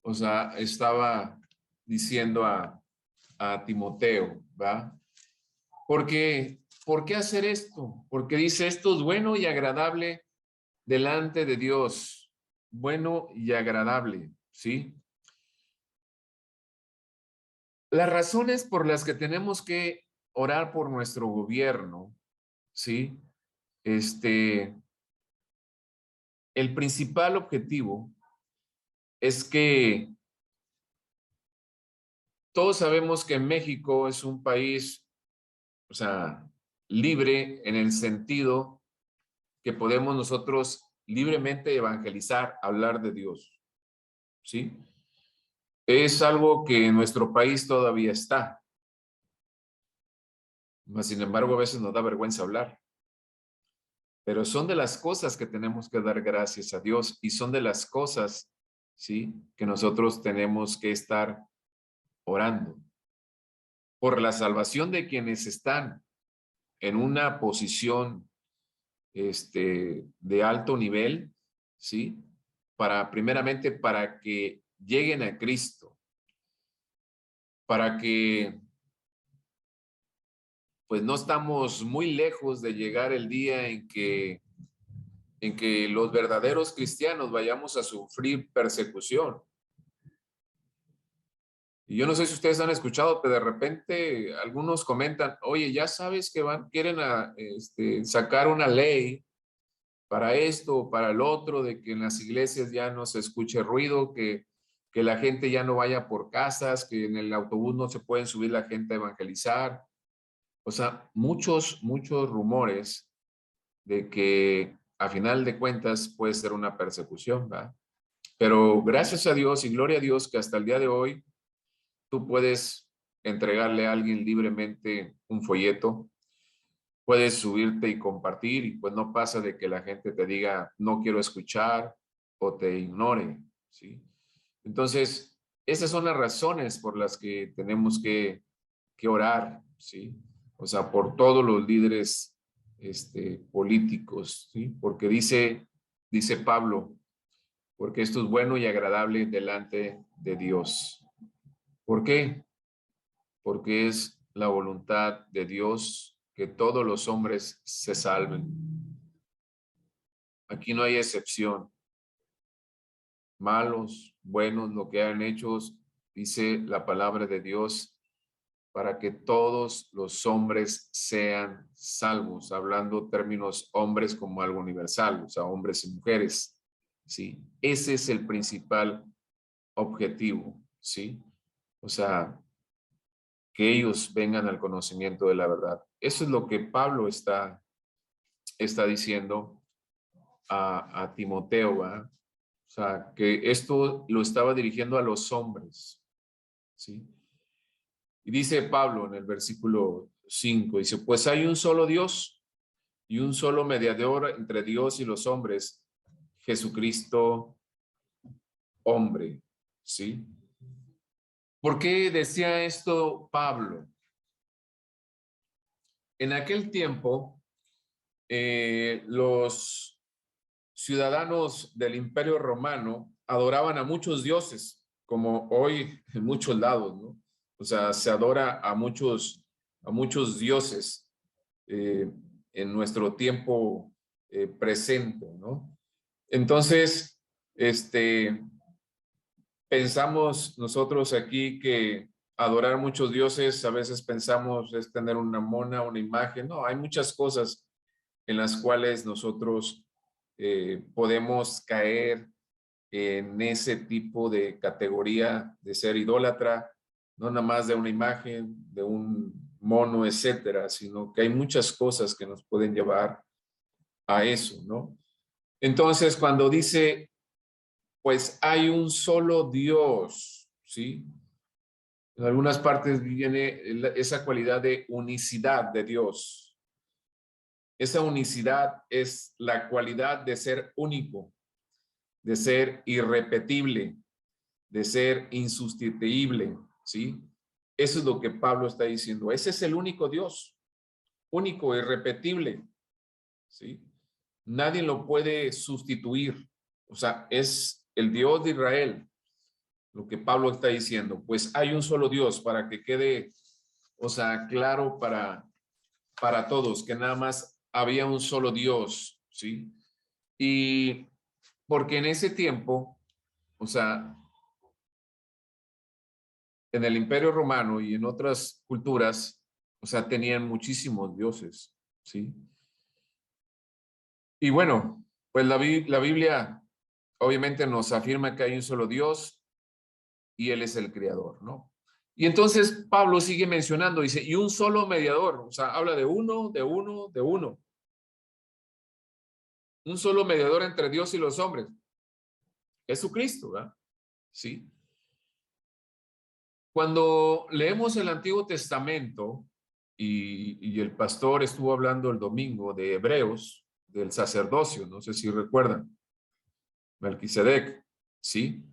S1: o sea, estaba diciendo a Timoteo, ¿va? Porque, ¿por qué hacer esto? Porque dice, esto es bueno y agradable delante de Dios, bueno y agradable, ¿sí? Las razones por las que tenemos que orar por nuestro gobierno, ¿sí? El principal objetivo es que todos sabemos que México es un país, o sea, libre en el sentido que podemos nosotros libremente evangelizar, hablar de Dios, ¿sí? Es algo que en nuestro país todavía está, mas sin embargo a veces nos da vergüenza hablar. Pero son de las cosas que tenemos que dar gracias a Dios y son de las cosas, ¿sí? Que nosotros tenemos que estar orando por la salvación de quienes están en una posición de alto nivel, ¿sí? Primeramente para que lleguen a Cristo, para que pues no estamos muy lejos de llegar el día en que los verdaderos cristianos vayamos a sufrir persecución. Y yo no sé si ustedes han escuchado, pero de repente algunos comentan, oye, ya sabes que quieren sacar una ley para esto, para el otro, de que en las iglesias ya no se escuche ruido, que la gente ya no vaya por casas, que en el autobús no se pueden subir la gente a evangelizar. O sea, muchos rumores de que a final de cuentas puede ser una persecución, ¿verdad? Pero gracias a Dios y gloria a Dios que hasta el día de hoy tú puedes entregarle a alguien libremente un folleto, puedes subirte y compartir y pues no pasa de que la gente te diga no quiero escuchar o te ignore, ¿sí? Entonces, esas son las razones por las que tenemos que orar, ¿sí? O sea, por todos los líderes políticos, ¿sí? Porque dice Pablo, porque esto es bueno y agradable delante de Dios. ¿Por qué? Porque es la voluntad de Dios que todos los hombres se salven. Aquí no hay excepción. Malos, buenos, lo que han hecho, dice la palabra de Dios, para que todos los hombres sean salvos, hablando términos hombres como algo universal, o sea, hombres y mujeres, ¿sí? Ese es el principal objetivo, ¿sí? O sea, que ellos vengan al conocimiento de la verdad. Eso es lo que Pablo está diciendo a Timoteo, ¿verdad? O sea, que esto lo estaba dirigiendo a los hombres, ¿sí? Y dice Pablo en el versículo 5, dice, pues hay un solo Dios y un solo mediador entre Dios y los hombres, Jesucristo, hombre. ¿Sí? ¿Por qué decía esto Pablo? En aquel tiempo, los ciudadanos del Imperio Romano adoraban a muchos dioses, como hoy en muchos lados, ¿no? O sea, se adora a muchos dioses en nuestro tiempo presente, ¿no? Entonces, pensamos nosotros aquí que adorar muchos dioses, a veces pensamos es tener una mona, una imagen. No, hay muchas cosas en las cuales nosotros podemos caer en ese tipo de categoría de ser idólatra, no nada más de una imagen, de un mono, etcétera, sino que hay muchas cosas que nos pueden llevar a eso, ¿no? Entonces, cuando dice, pues hay un solo Dios, ¿sí? En algunas partes viene esa cualidad de unicidad de Dios. Esa unicidad es la cualidad de ser único, de ser irrepetible, de ser insustituible, ¿sí? Eso es lo que Pablo está diciendo. Ese es el único Dios, único, irrepetible, ¿sí? Nadie lo puede sustituir. O sea, es el Dios de Israel, lo que Pablo está diciendo. Pues hay un solo Dios, para que quede, o sea, claro para todos, que nada más había un solo Dios, ¿sí? Y porque en ese tiempo, o sea, en el Imperio Romano y en otras culturas, o sea, tenían muchísimos dioses, ¿sí? Y bueno, pues la Biblia obviamente nos afirma que hay un solo Dios y Él es el creador, ¿no? Y entonces Pablo sigue mencionando, dice, y un solo mediador, o sea, habla de uno, de uno, de uno. Un solo mediador entre Dios y los hombres. Jesucristo, ¿verdad? Sí. Cuando leemos el Antiguo Testamento y el pastor estuvo hablando el domingo de Hebreos, del sacerdocio, no sé si recuerdan, Melquisedec, ¿sí?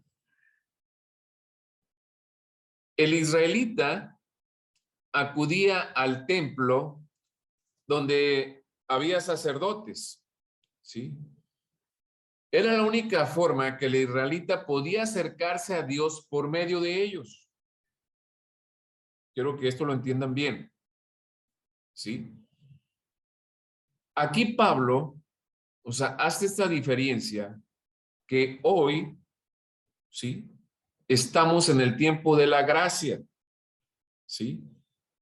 S1: El israelita acudía al templo donde había sacerdotes, ¿sí? Era la única forma que el israelita podía acercarse a Dios por medio de ellos. Quiero que esto lo entiendan bien, ¿sí? Aquí Pablo, o sea, hace esta diferencia que hoy, ¿sí? Estamos en el tiempo de la gracia, ¿sí?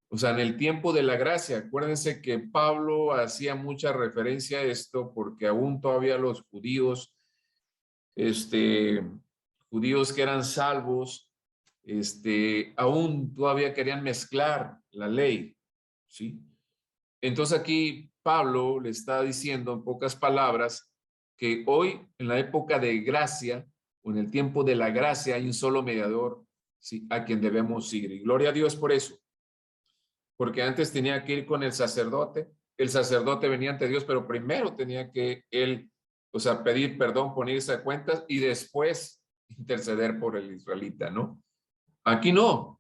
S1: O sea, en el tiempo de la gracia. Acuérdense que Pablo hacía mucha referencia a esto porque aún todavía los judíos, judíos que eran salvos, aún todavía querían mezclar la ley, ¿sí? Entonces aquí Pablo le está diciendo en pocas palabras que hoy, en la época de gracia, o en el tiempo de la gracia, hay un solo mediador, ¿sí? A quien debemos seguir. Y gloria a Dios por eso. Porque antes tenía que ir con el sacerdote venía ante Dios, pero primero tenía que él, o sea, pedir perdón, ponerse a cuentas y después interceder por el israelita, ¿no? Aquí no.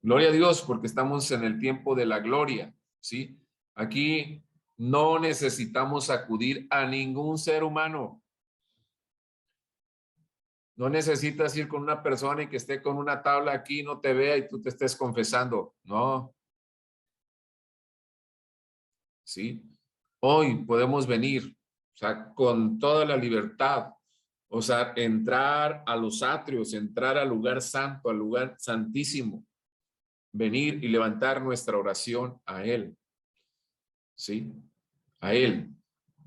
S1: Gloria a Dios, porque estamos en el tiempo de la gloria, ¿sí? Aquí no necesitamos acudir a ningún ser humano. No necesitas ir con una persona y que esté con una tabla aquí, no te vea y tú te estés confesando. No. ¿Sí? Hoy podemos venir, o sea, con toda la libertad, o sea, entrar a los atrios, entrar al lugar santo, al lugar santísimo, venir y levantar nuestra oración a Él, ¿sí? A Él.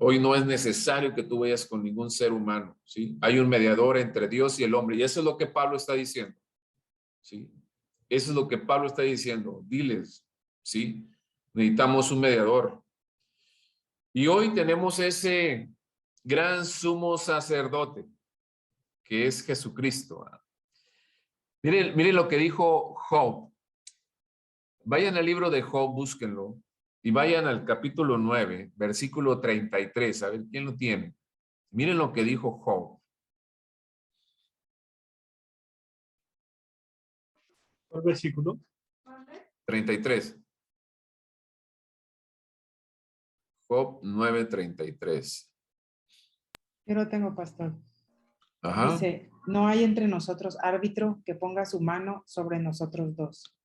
S1: Hoy no es necesario que tú vayas con ningún ser humano, ¿sí? Hay un mediador entre Dios y el hombre, y eso es lo que Pablo está diciendo, ¿sí? Eso es lo que Pablo está diciendo, diles, ¿sí? Necesitamos un mediador. Y hoy tenemos ese gran sumo sacerdote, que es Jesucristo. Miren lo que dijo Job. Vayan al libro de Job, búsquenlo, y vayan al capítulo 9, versículo 33. A ver, ¿quién lo tiene? Miren lo que dijo Job.
S8: ¿Cuál versículo?
S1: 33. Job 9:33.
S6: Yo lo tengo, pastor.
S1: Ajá.
S6: Dice, no hay entre nosotros árbitro que ponga su mano sobre nosotros dos.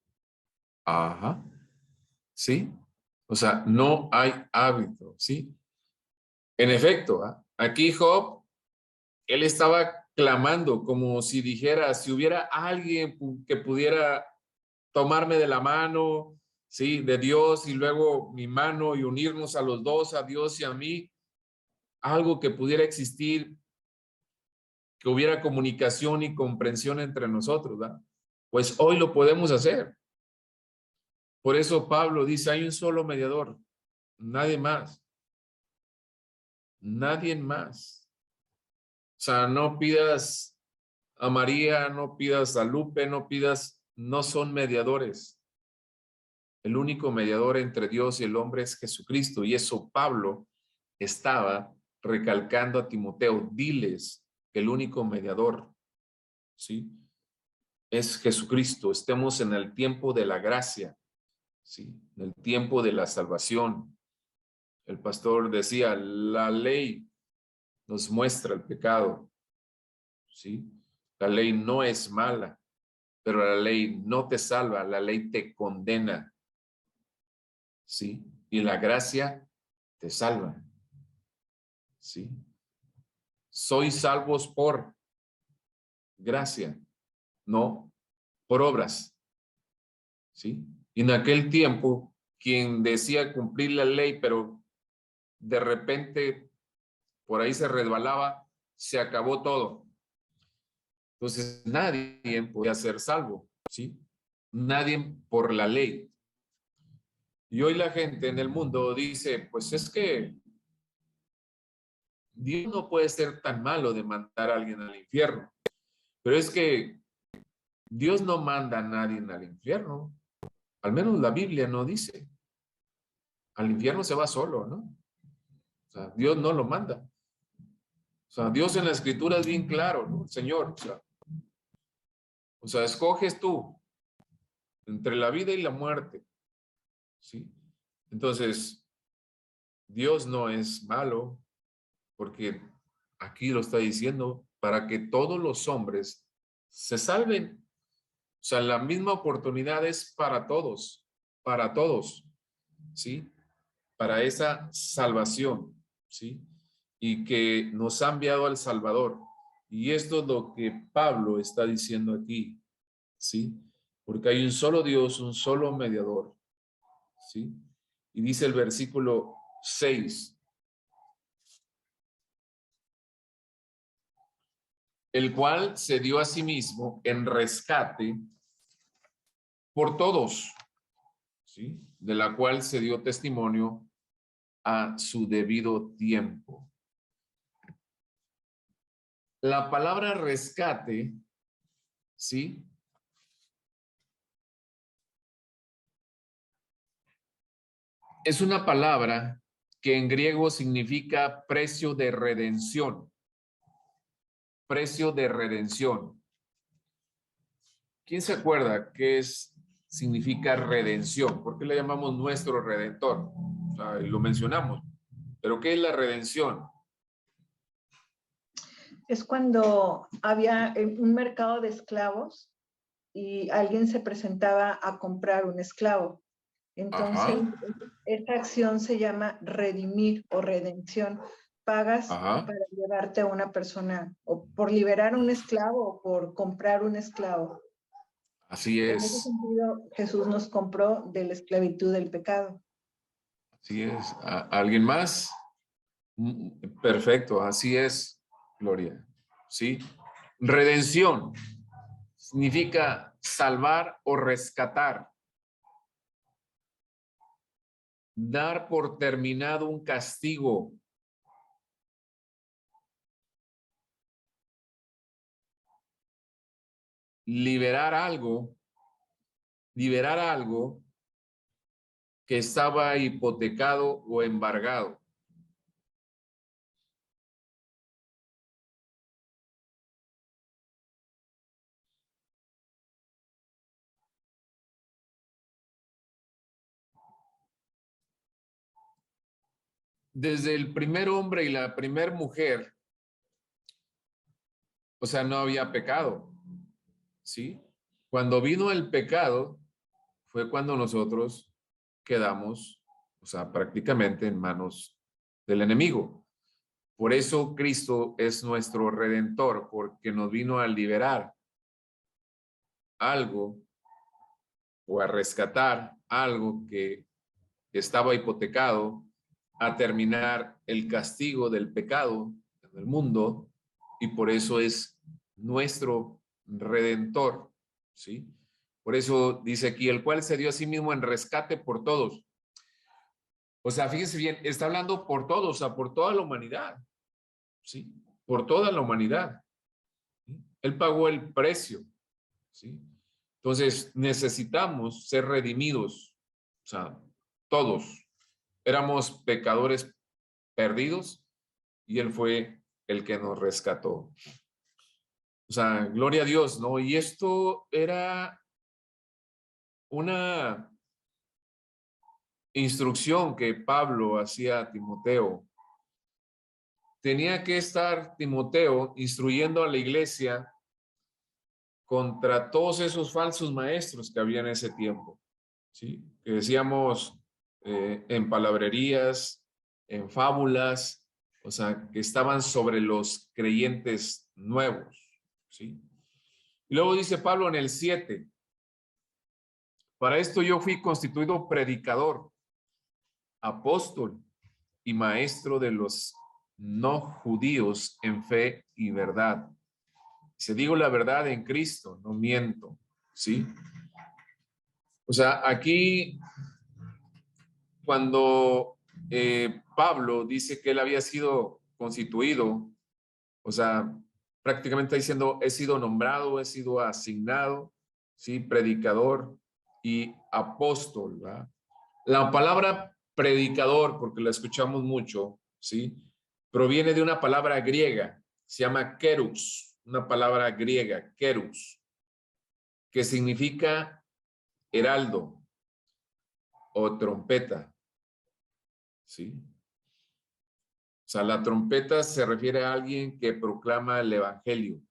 S1: Ajá. ¿Sí? O sea, no hay árbitro, ¿sí? En efecto, aquí Job, él estaba clamando como si dijera, si hubiera alguien que pudiera tomarme de la mano, ¿sí? De Dios y luego mi mano y unirnos a los dos, a Dios y a mí, algo que pudiera existir, que hubiera comunicación y comprensión entre nosotros, ¿verdad? Pues hoy lo podemos hacer. Por eso Pablo dice, hay un solo mediador, nadie más, nadie más. O sea, no pidas a María, no pidas a Lupe, no pidas, no son mediadores. El único mediador entre Dios y el hombre es Jesucristo. Y eso Pablo estaba recalcando a Timoteo, diles que el único mediador, ¿sí? Es Jesucristo. Estemos en el tiempo de la gracia, ¿sí? En el tiempo de la salvación. El pastor decía, la ley nos muestra el pecado, ¿sí? La ley no es mala, pero la ley no te salva, la ley te condena, ¿sí? Y la gracia te salva, ¿sí? Sois salvos por gracia, no por obras, ¿sí? Y en aquel tiempo, quien decía cumplir la ley, pero de repente por ahí se resbalaba, se acabó todo. Entonces nadie podía ser salvo, ¿sí? Nadie por la ley. Y hoy la gente en el mundo dice, pues es que Dios no puede ser tan malo de mandar a alguien al infierno. Pero es que Dios no manda a nadie al infierno. Al menos la Biblia no dice. Al infierno se va solo, ¿no? O sea, Dios no lo manda. O sea, Dios en la escritura es bien claro, ¿no? Señor, o sea, escoges tú entre la vida y la muerte, ¿sí? Entonces, Dios no es malo, porque aquí lo está diciendo, para que todos los hombres se salven. O sea, la misma oportunidad es para todos, ¿sí? Para esa salvación, ¿sí? Y que nos ha enviado al Salvador. Y esto es lo que Pablo está diciendo aquí, ¿sí? Porque hay un solo Dios, un solo mediador, ¿sí? Y dice el versículo 6, el cual se dio a sí mismo en rescate por todos, ¿sí? De la cual se dio testimonio a su debido tiempo. La palabra rescate, ¿sí? Es una palabra que en griego significa precio de redención. Precio de redención. ¿Quién se acuerda qué significa redención? ¿Por qué le llamamos nuestro redentor? O sea, lo mencionamos. ¿Pero qué es la redención?
S3: Es cuando había un mercado de esclavos y alguien se presentaba a comprar un esclavo. Entonces,
S1: Ajá,
S3: esta acción se llama redimir o redención. Pagas
S1: ajá.
S3: para llevarte a una persona o por liberar a un esclavo o por comprar un esclavo.
S1: Así
S3: En ese
S1: es,
S3: sentido, Jesús nos compró de la esclavitud del pecado.
S1: así es. ¿Alguien más? Perfecto, así es, Gloria. ¿Sí? Redención significa salvar o rescatar. Dar por terminado un castigo. Liberar algo que estaba hipotecado o embargado. Desde el primer hombre y la primer mujer, o sea, no había pecado, ¿sí? Cuando vino el pecado, fue cuando nosotros quedamos, o sea, prácticamente en manos del enemigo. Por eso Cristo es nuestro redentor, porque nos vino a liberar algo o a rescatar algo que estaba hipotecado, a terminar el castigo del pecado en el mundo, y por eso es nuestro redentor, ¿sí? Por eso dice aquí, el cual se dio a sí mismo en rescate por todos. O sea, fíjense bien, está hablando por todos, o sea, por toda la humanidad, ¿sí? Por toda la humanidad. ¿Sí? Él pagó el precio, ¿sí? Entonces, necesitamos ser redimidos, o sea, todos. Éramos pecadores perdidos y Él fue el que nos rescató. O sea, gloria a Dios, ¿no? Y esto era una instrucción que Pablo hacía a Timoteo. Tenía que estar Timoteo instruyendo a la iglesia contra todos esos falsos maestros que había en ese tiempo, ¿sí? Que decíamos en palabrerías, en fábulas, o sea, que estaban sobre los creyentes nuevos, ¿sí? Y luego dice Pablo en el 7, para esto yo fui constituido predicador, apóstol y maestro de los no judíos en fe y verdad. Si digo la verdad en Cristo, no miento, ¿sí? O sea, aquí cuando Pablo dice que él había sido constituido, o sea, prácticamente está diciendo, he sido nombrado, he sido asignado, ¿sí? Predicador y apóstol, ¿verdad? La palabra predicador, porque la escuchamos mucho, ¿sí? Proviene de una palabra griega, se llama kerux, una palabra griega, kerux, que significa heraldo o trompeta, ¿sí? O sea, la trompeta se refiere a alguien que proclama el evangelio.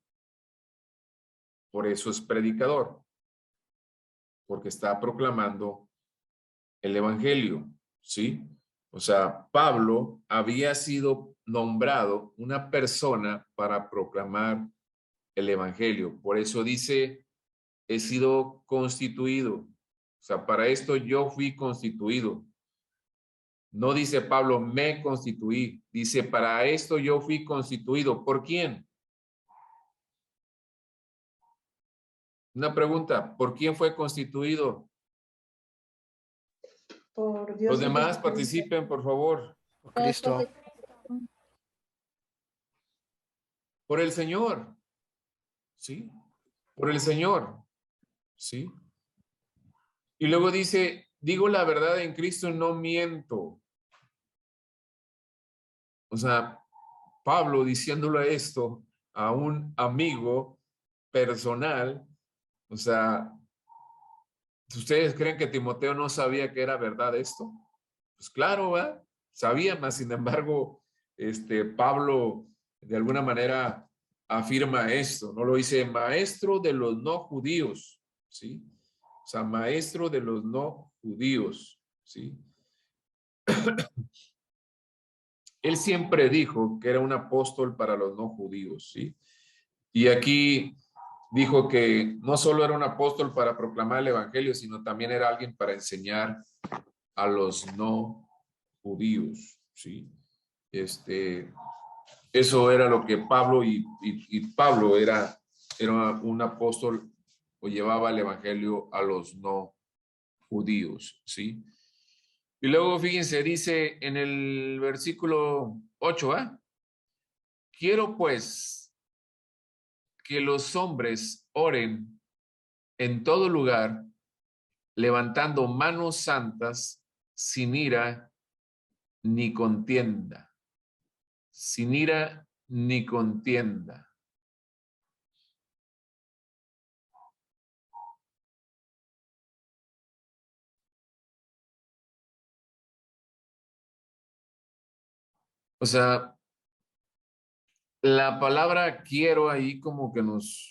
S1: Por eso es predicador, porque está proclamando el evangelio, ¿sí? O sea, Pablo había sido nombrado una persona para proclamar el evangelio. Por eso dice, he sido constituido. O sea, para esto yo fui constituido. No dice Pablo, me constituí. Dice, para esto yo fui constituido. ¿Por quién? Una pregunta, ¿por quién fue constituido?
S3: Por Dios
S1: Los
S3: y
S1: demás
S3: Jesucristo.
S1: participen, por favor.
S9: Cristo.
S1: Por el Señor. ¿Sí? Por el Señor. ¿Sí? Y luego dice, digo la verdad en Cristo, no miento. O sea, Pablo diciéndole esto a un amigo personal, o sea, ¿ustedes creen que Timoteo no sabía que era verdad esto? Pues claro, ¿va? Sabía, mas sin embargo, Pablo de alguna manera afirma esto, ¿no? Lo dice, maestro de los no judíos, ¿sí? O sea, maestro de los no judíos, ¿sí? Él siempre dijo que era un apóstol para los no judíos, ¿sí? Y aquí dijo que no solo era un apóstol para proclamar el evangelio, sino también era alguien para enseñar a los no judíos, ¿sí? Eso era lo que Pablo y Pablo era un apóstol o llevaba el evangelio a los no judíos, ¿sí? Y luego, fíjense, dice en el versículo 8, ¿eh? Quiero pues que los hombres oren en todo lugar, levantando manos santas sin ira ni contienda. Sin ira ni contienda. O sea, la palabra quiero ahí como que nos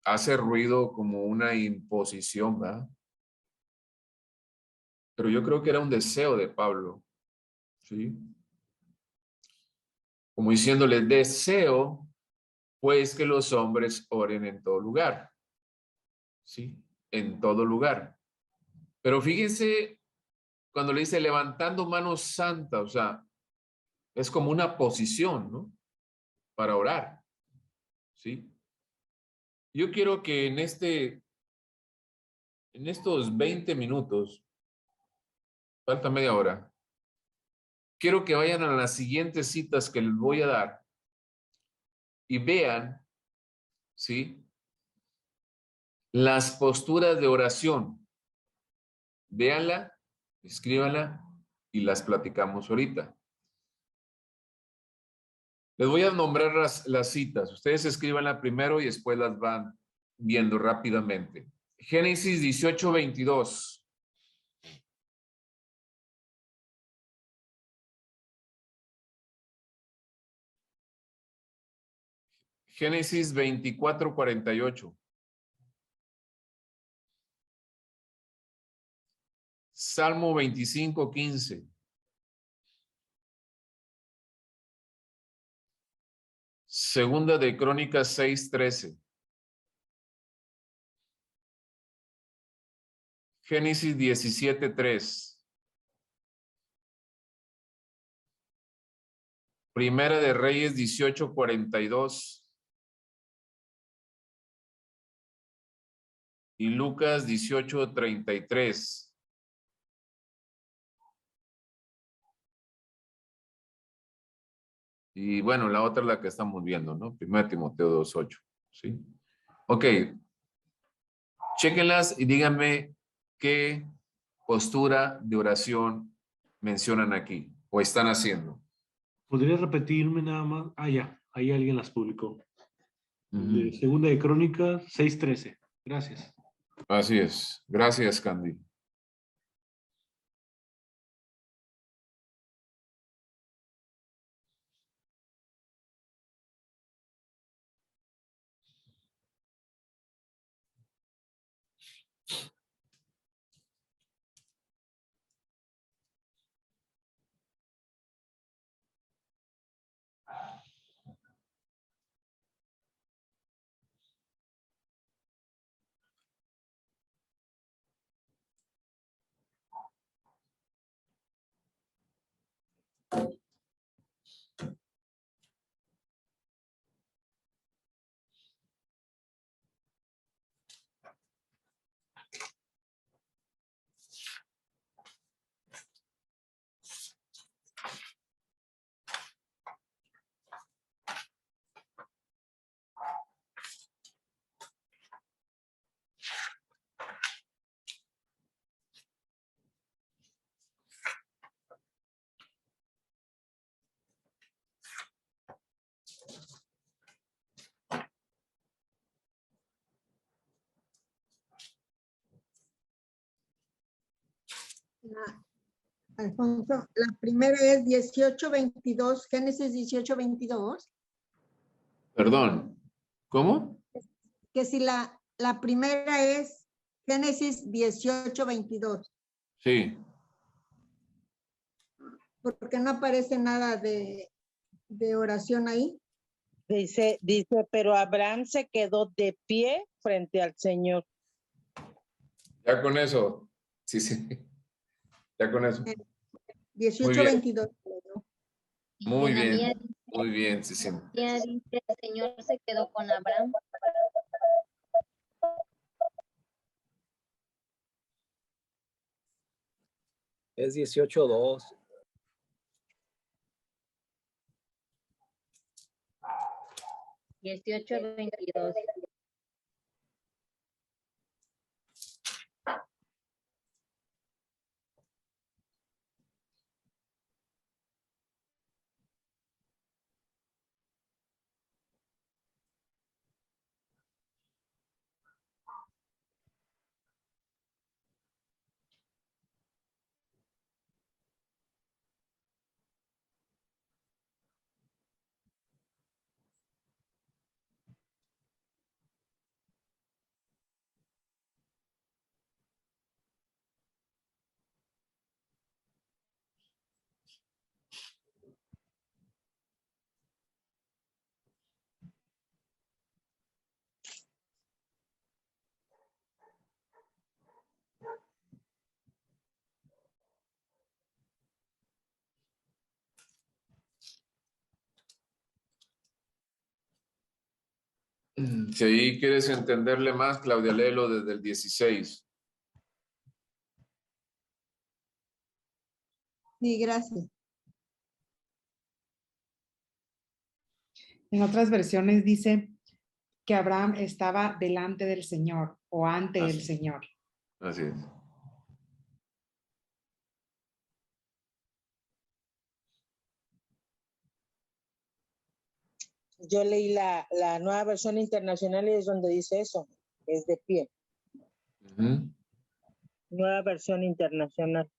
S1: hace ruido como una imposición, ¿verdad? Pero yo creo que era un deseo de Pablo, ¿sí? Como diciéndole, deseo pues que los hombres oren en todo lugar, ¿sí? En todo lugar. Pero fíjense cuando le dice levantando manos santas, o sea, es como una posición, ¿no? Para orar, ¿sí? Yo quiero que en estos 20 minutos, falta media hora, quiero que vayan a las siguientes citas que les voy a dar y vean, ¿sí? Las posturas de oración. Véanla, escríbanla y las platicamos ahorita. Les voy a nombrar las citas. Ustedes escríbanla primero y después las van viendo rápidamente. Génesis 18:22. Génesis 24:48. Salmo 25:15. Segunda de Crónicas 6:13. Génesis 17:3. Primera de Reyes 18:42. Y Lucas 18:33. Y bueno, la otra es la que estamos viendo, ¿no? 1 Timoteo 2:8, ¿sí? Ok, chéquenlas y díganme qué postura de oración mencionan aquí o están haciendo.
S8: ¿Podrías repetirme nada más? Ah, ya, ahí alguien las publicó.
S1: Ujú.
S8: Segunda de Crónicas 6:13. Gracias.
S1: Así es. Gracias, Candy.
S2: Alfonso, la primera es 18:22, Génesis 18:22.
S1: Perdón. ¿Cómo?
S2: Que si la primera es Génesis 18:22,
S1: Sí.
S2: porque no aparece nada de oración ahí.
S5: Dice, pero Abraham se quedó de pie frente al Señor.
S1: Ya con eso. Sí, sí. Ya con eso.
S2: 18:22.
S1: Muy
S4: En la mía
S1: bien. Muy bien, sí, sí.
S4: dice, el Señor se quedó con Abraham.
S9: Es 18:2.
S4: 18:22.
S1: Si ahí quieres entenderle más, Claudia, léelo desde el 16.
S2: Sí, gracias.
S6: En otras versiones dice que Abraham estaba delante del Señor o ante el
S1: Así.
S6: Señor.
S1: Así es.
S5: Yo leí la nueva versión internacional y es donde dice eso, es de pie.
S1: Ujú.
S5: Nueva versión internacional.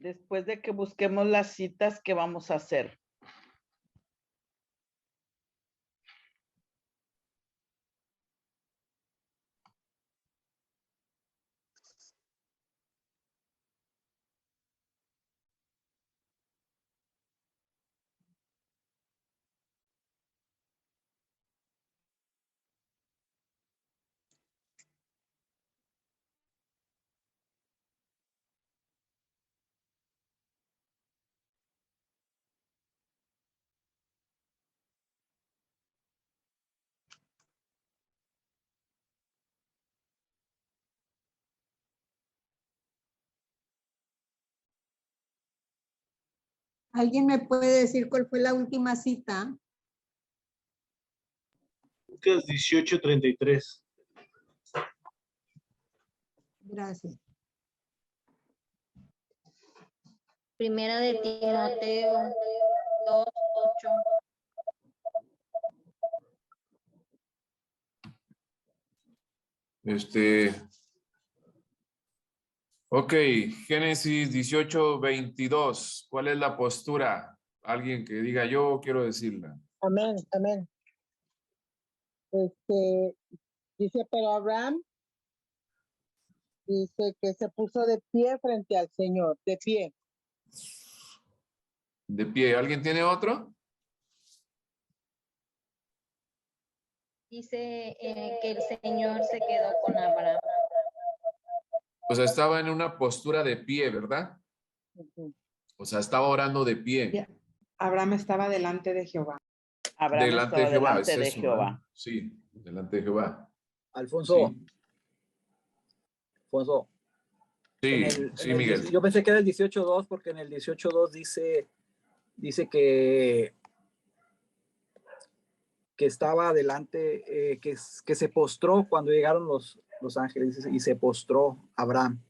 S3: después de que busquemos las citas que vamos a hacer.
S2: ¿Alguien me puede decir cuál fue la última cita?
S8: Lucas 18:33.
S2: Gracias.
S4: Primera de Timoteo 2:8.
S1: Ok, Génesis 18:22. ¿Cuál es la postura? Alguien que diga yo quiero decirla.
S5: Amén, amén. Dice, pero Abraham dice que se puso de pie frente al Señor, de pie.
S1: De pie. ¿Alguien tiene otro?
S4: Dice que el Señor se quedó con Abraham.
S1: O sea, estaba en una postura de pie, ¿verdad?
S5: Ujú.
S1: O sea, estaba orando de pie.
S6: Ya. Abraham estaba delante de Jehová.
S3: Abraham
S1: Delante de
S3: estaba
S1: Jehová,
S3: delante
S1: es
S3: de
S1: eso,
S3: Jehová.
S1: ¿verdad? Sí, delante de Jehová.
S9: Alfonso,
S1: Sí,
S9: Alfonso.
S1: sí, sí, Miguel.
S9: Yo pensé que era el 18:2 porque en el 18:2 dice que estaba delante, que se postró cuando llegaron los ángeles y se postró Abraham.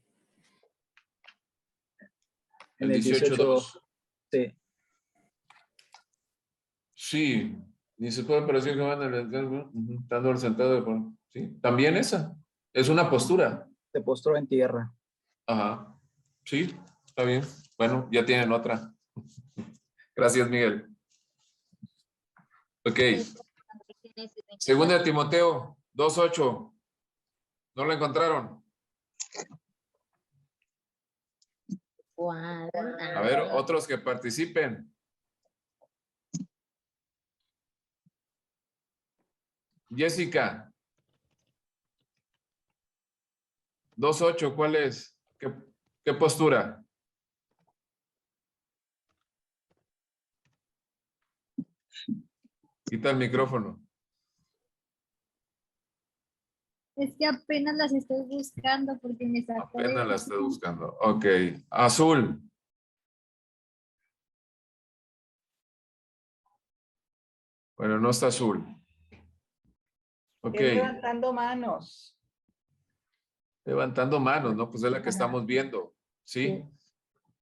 S9: En el 18:2. Sí.
S1: Sí, ni se puede parecer que van estando sentado. Sí, también esa. Es una postura.
S9: Se postró en tierra.
S1: Ajá. Sí, está bien. Bueno, ya tienen otra. Gracias, Miguel. Ok. Segunda de Timoteo 2:8. ¿No lo encontraron? A ver, otros que participen. Jessica. 2:8, ¿cuál es? ¿Qué postura? Quita el micrófono.
S10: Es que apenas las estoy buscando porque me sacó.
S1: Apenas la estoy buscando. Ok. Azul. Bueno, no está azul. Ok.
S3: Es levantando manos.
S1: Levantando manos, ¿no? Pues es la que estamos viendo. ¿Sí?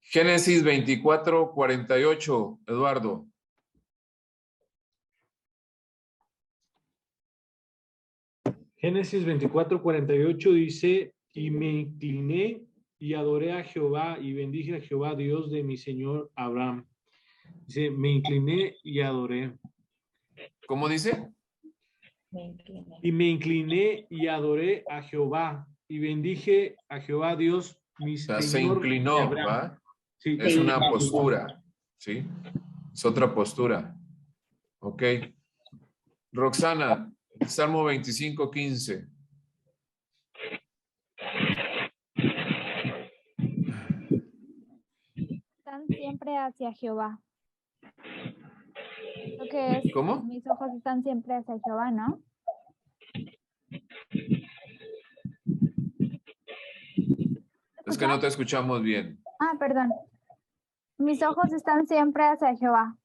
S1: Génesis 24:48, Eduardo.
S8: Génesis 24:48 dice, y me incliné y adoré a Jehová y bendije a Jehová, Dios de mi señor Abraham. Dice, me incliné y adoré.
S1: ¿Cómo dice?
S8: Y me incliné y adoré a Jehová y bendije a Jehová, Dios mi
S1: O sea,
S8: señor.
S1: se inclinó,
S8: Abraham.
S1: ¿va?
S8: Sí,
S1: Es una
S8: sí.
S1: postura. ¿Sí? Es otra postura. Ok. Roxana, Salmo 25:15.
S10: Están siempre hacia Jehová. Lo que es,
S1: ¿Cómo?
S10: mis ojos están siempre hacia Jehová, ¿no?
S1: Es que no te escuchamos bien.
S10: Ah, perdón. Mis ojos están siempre hacia Jehová.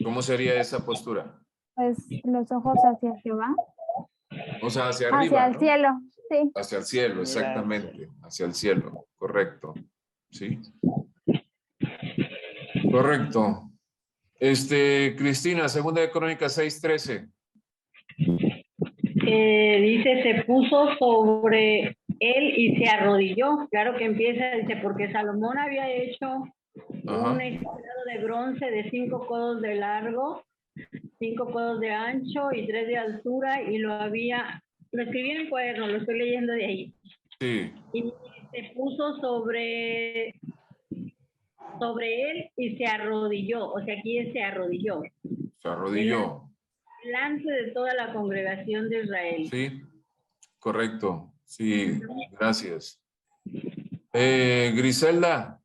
S1: ¿Cómo sería esa postura?
S10: Pues los ojos hacia Jehová.
S1: O sea, hacia arriba,
S10: Hacia el
S1: ¿no?
S10: cielo, sí.
S1: Hacia el cielo, exactamente. Hacia el cielo, correcto. ¿Sí? Correcto. Cristina, segunda de Crónicas 6:13.
S11: Dice, se puso sobre él y se arrodilló. Claro que empieza, dice, porque Salomón había hecho un estrado de bronce de 5 codos de largo, 5 codos de ancho y 3 de altura, y lo escribí en el cuaderno, lo estoy leyendo de ahí.
S1: Sí.
S11: Y se puso sobre él y se arrodilló, o sea, aquí se arrodilló.
S1: Se arrodilló.
S11: Delante de toda la congregación de Israel.
S1: Sí, correcto. Sí, gracias. Griselda.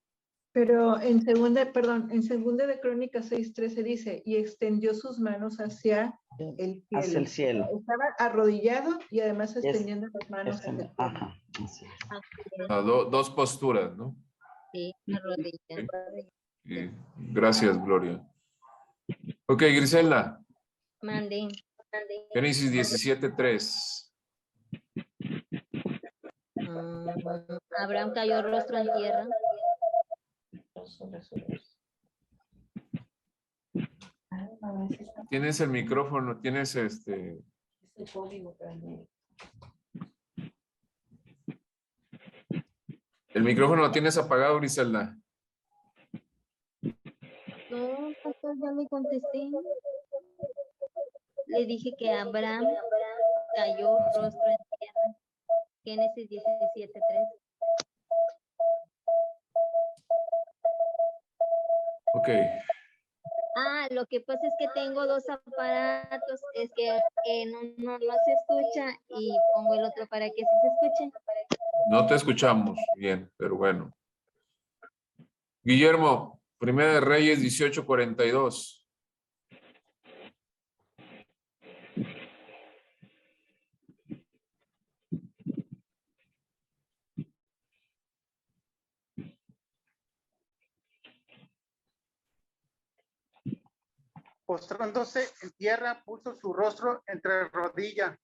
S3: Pero en segunda de Crónicas 6:13 dice, y extendió sus manos hacia el cielo.
S12: Hacia el cielo.
S3: Estaba arrodillado y además extendiendo las manos hacia el cielo.
S12: Ajá.
S1: Dos posturas, ¿no?
S4: Sí, arrodillado.
S1: Sí. Gracias, Gloria. Ok, Griselda.
S4: Mande.
S1: Génesis 17:3.
S4: Abraham cayó rostro en tierra.
S1: Tienes el micrófono, tienes el micrófono lo tienes apagado, Griselda.
S4: No, pastor, ya me contesté. Le dije que Abraham cayó rostro en tierra. Génesis 17:3.
S1: Ok.
S4: Lo que pasa es que tengo dos aparatos, es que no se escucha y pongo el otro para que sí se escuche.
S1: No te escuchamos bien, pero bueno. Guillermo, Primera de Reyes 18:42.
S7: Postrándose en tierra, puso su rostro entre rodillas.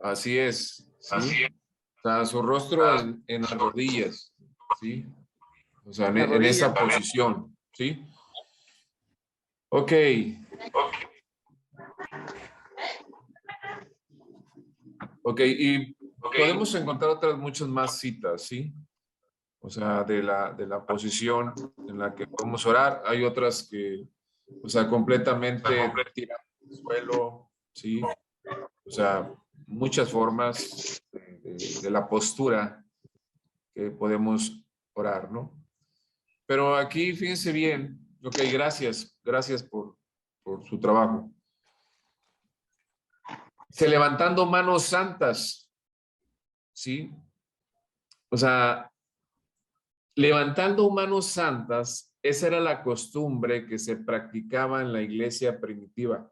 S1: Así es. ¿Sí? Así es. O sea, su rostro en las rodillas. ¿Sí? O sea, en esa posición. ¿Sí? Ok. Ok, y podemos encontrar otras muchas más citas, ¿sí? O sea, de la posición en la que podemos orar. Hay otras que, o sea, completamente tirando al suelo, ¿sí? O sea, muchas formas de la postura que podemos orar, ¿no? Pero aquí, fíjense bien, ok, gracias por su trabajo. Se levantando manos santas, ¿sí? O sea, levantando manos santas, esa era la costumbre que se practicaba en la iglesia primitiva.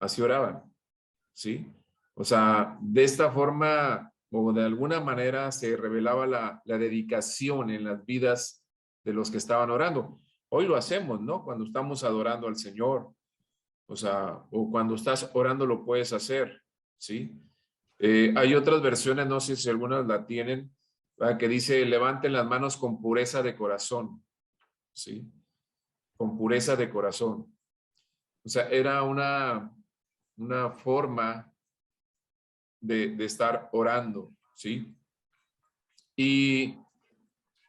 S1: Así oraban, ¿sí? O sea, de esta forma o de alguna manera se revelaba la dedicación en las vidas de los que estaban orando. Hoy lo hacemos, ¿no? Cuando estamos adorando al Señor. O sea, o cuando estás orando lo puedes hacer, ¿sí? Hay otras versiones, no sé si algunas la tienen, ¿verdad? Que dice, levanten las manos con pureza de corazón, ¿sí? Con pureza de corazón. O sea, era una forma de estar orando, ¿sí?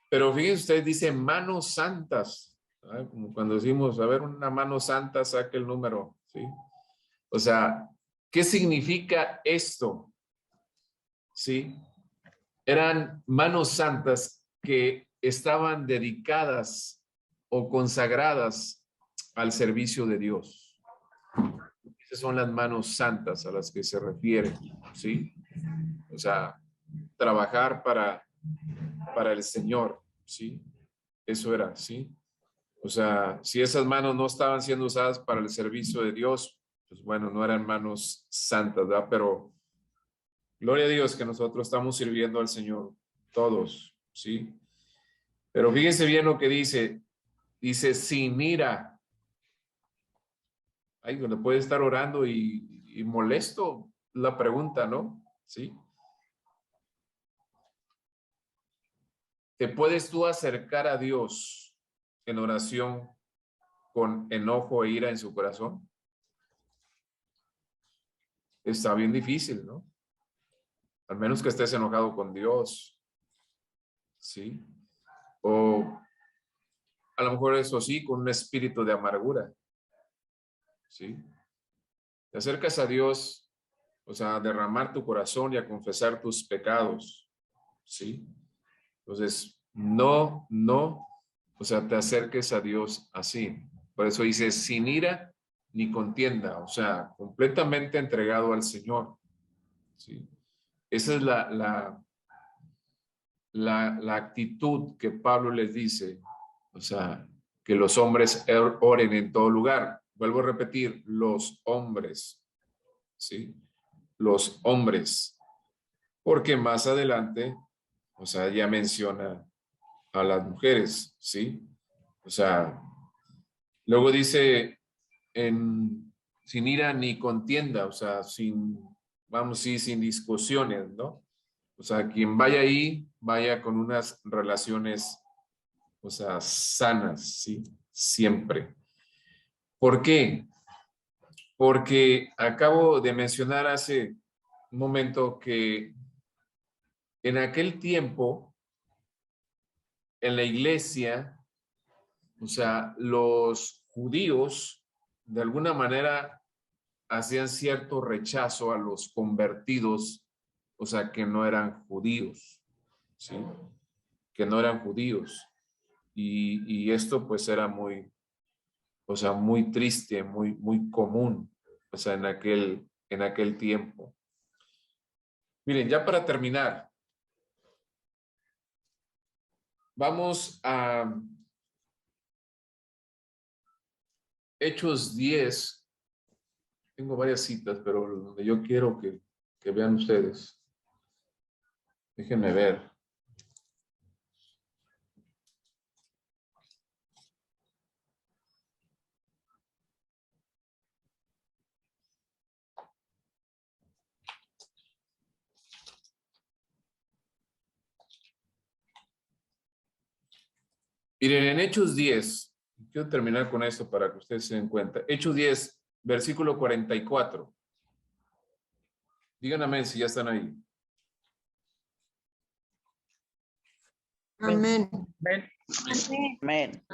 S1: Pero fíjense ustedes, dice manos santas, ¿verdad? Como cuando decimos, a ver, una mano santa, saque el número, ¿sí? O sea, ¿qué significa esto? ¿Sí? Eran manos santas que estaban dedicadas o consagradas al servicio de Dios. Esas son las manos santas a las que se refiere, ¿sí? O sea, trabajar para el Señor, ¿sí? Eso era, ¿sí? O sea, si esas manos no estaban siendo usadas para el servicio de Dios, pues bueno, no eran manos santas, ¿verdad? Pero gloria a Dios que nosotros estamos sirviendo al Señor, todos, ¿sí? Pero fíjense bien lo que dice sin ira. Ay, donde puede estar orando y molesto la pregunta, ¿no? ¿Sí? ¿Te puedes tú acercar a Dios en oración con enojo e ira en su corazón? Está bien difícil, ¿no? Al menos que estés enojado con Dios, ¿sí? O a lo mejor eso sí, con un espíritu de amargura, ¿sí? Te acercas a Dios, o sea, a derramar tu corazón y a confesar tus pecados, ¿sí? Entonces, no, o sea, te acerques a Dios así. Por eso dice, sin ira ni contienda, o sea, completamente entregado al Señor, ¿sí? Esa es la actitud que Pablo les dice, o sea, que los hombres oren en todo lugar. Vuelvo a repetir, los hombres, ¿sí? Los hombres, porque más adelante, o sea, ya menciona a las mujeres, ¿sí? O sea, luego dice, sin ira ni contienda, o sea, vamos a decir, sin discusiones, ¿no? O sea, quien vaya ahí, vaya con unas relaciones, o sea, sanas, ¿sí? Siempre. ¿Por qué? Porque acabo de mencionar hace un momento que en aquel tiempo, en la iglesia, o sea, los judíos de alguna manera hacían cierto rechazo a los convertidos, o sea, que no eran judíos, ¿sí? Que no eran judíos. Y esto pues era muy, o sea, muy triste, muy común, o sea, en aquel tiempo. Miren, ya para terminar, vamos a Hechos 10. Tengo varias citas, pero donde yo quiero que vean ustedes. Déjenme ver. Miren, en Hechos 10, quiero terminar con esto para que ustedes se den cuenta. Hechos 10, versículo 44. Díganme si ya están ahí.
S2: Amén.
S7: Amén.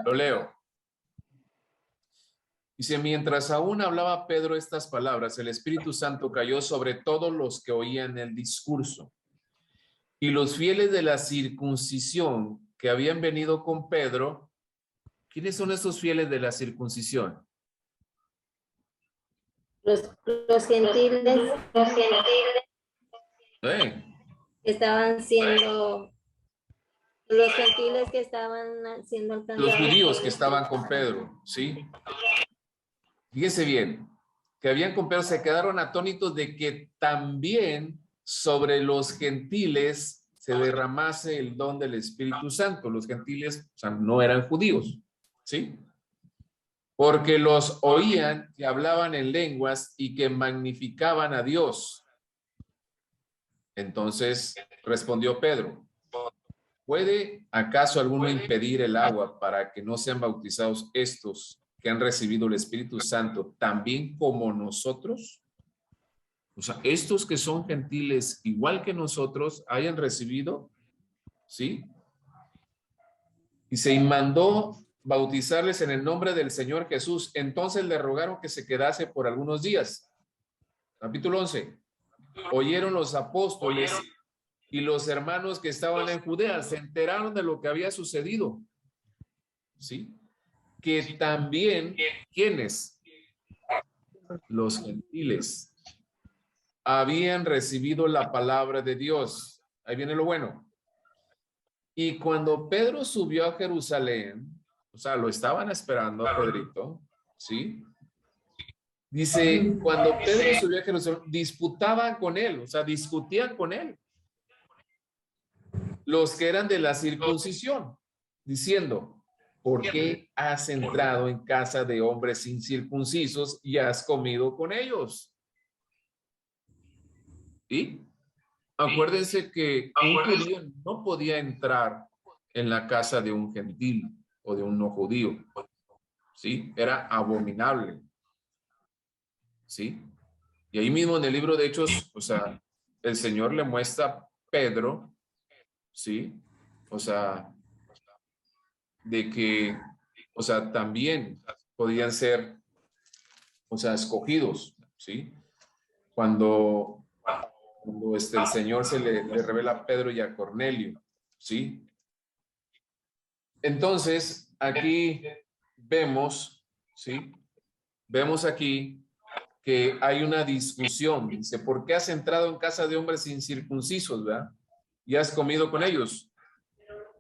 S1: Lo leo. Dice, mientras aún hablaba Pedro estas palabras, el Espíritu Santo cayó sobre todos los que oían el discurso. Y los fieles de la circuncisión que habían venido con Pedro, ¿quiénes son esos fieles de la circuncisión?
S4: Los gentiles estaban siendo, los gentiles que estaban siendo alcanzados.
S1: Los judíos que estaban con Pedro, ¿sí? Fíjense bien, que habían con Pedro, se quedaron atónitos de que también sobre los gentiles se derramase el don del Espíritu Santo. Los gentiles, o sea, no eran judíos, ¿sí? Porque los oían que hablaban en lenguas y que magnificaban a Dios. Entonces respondió Pedro, ¿puede acaso alguno impedir el agua para que no sean bautizados estos que han recibido el Espíritu Santo también como nosotros? O sea, estos que son gentiles igual que nosotros hayan recibido, ¿sí? Y se mandó bautizarles en el nombre del Señor Jesús. Entonces le rogaron que se quedase por algunos días. Capítulo 11. Oyeron los apóstoles y los hermanos que estaban en Judea, se enteraron de lo que había sucedido, ¿sí? Que también, ¿quiénes? Los gentiles habían recibido la palabra de Dios. Ahí viene lo bueno. Y cuando Pedro subió a Jerusalén, o sea, lo estaban esperando a Pedrito, ¿sí? Dice, cuando Pedro subió a Jerusalén, disputaban con él, o sea, discutían con él. Los que eran de la circuncisión, diciendo, ¿por qué has entrado en casa de hombres incircuncisos y has comido con ellos? ¿Sí? Acuérdense que un judío no podía entrar en la casa de un gentil o de un no judío, ¿sí? Era abominable, ¿sí? Y ahí mismo en el libro de Hechos, o sea, el Señor le muestra a Pedro, ¿sí? O sea, de que, o sea, también podían ser, o sea, escogidos, ¿sí? Cuando el Señor le revela a Pedro y a Cornelio, ¿sí? Entonces, aquí vemos, ¿sí? Vemos aquí que hay una discusión. Dice, ¿por qué has entrado en casa de hombres incircuncisos, verdad? Y has comido con ellos.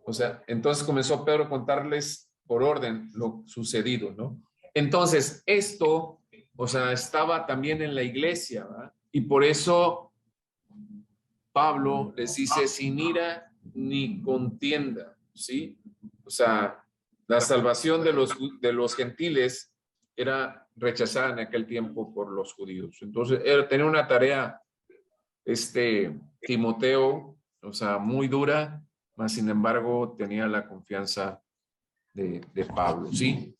S1: O sea, entonces comenzó Pedro a contarles por orden lo sucedido, ¿no? Entonces, esto, o sea, estaba también en la iglesia, ¿verdad? Y por eso Pablo les dice, sin ira ni contienda, ¿sí? O sea, la salvación de los gentiles era rechazada en aquel tiempo por los judíos. Entonces, tenía una tarea, Timoteo, o sea, muy dura, mas sin embargo tenía la confianza de Pablo, ¿sí?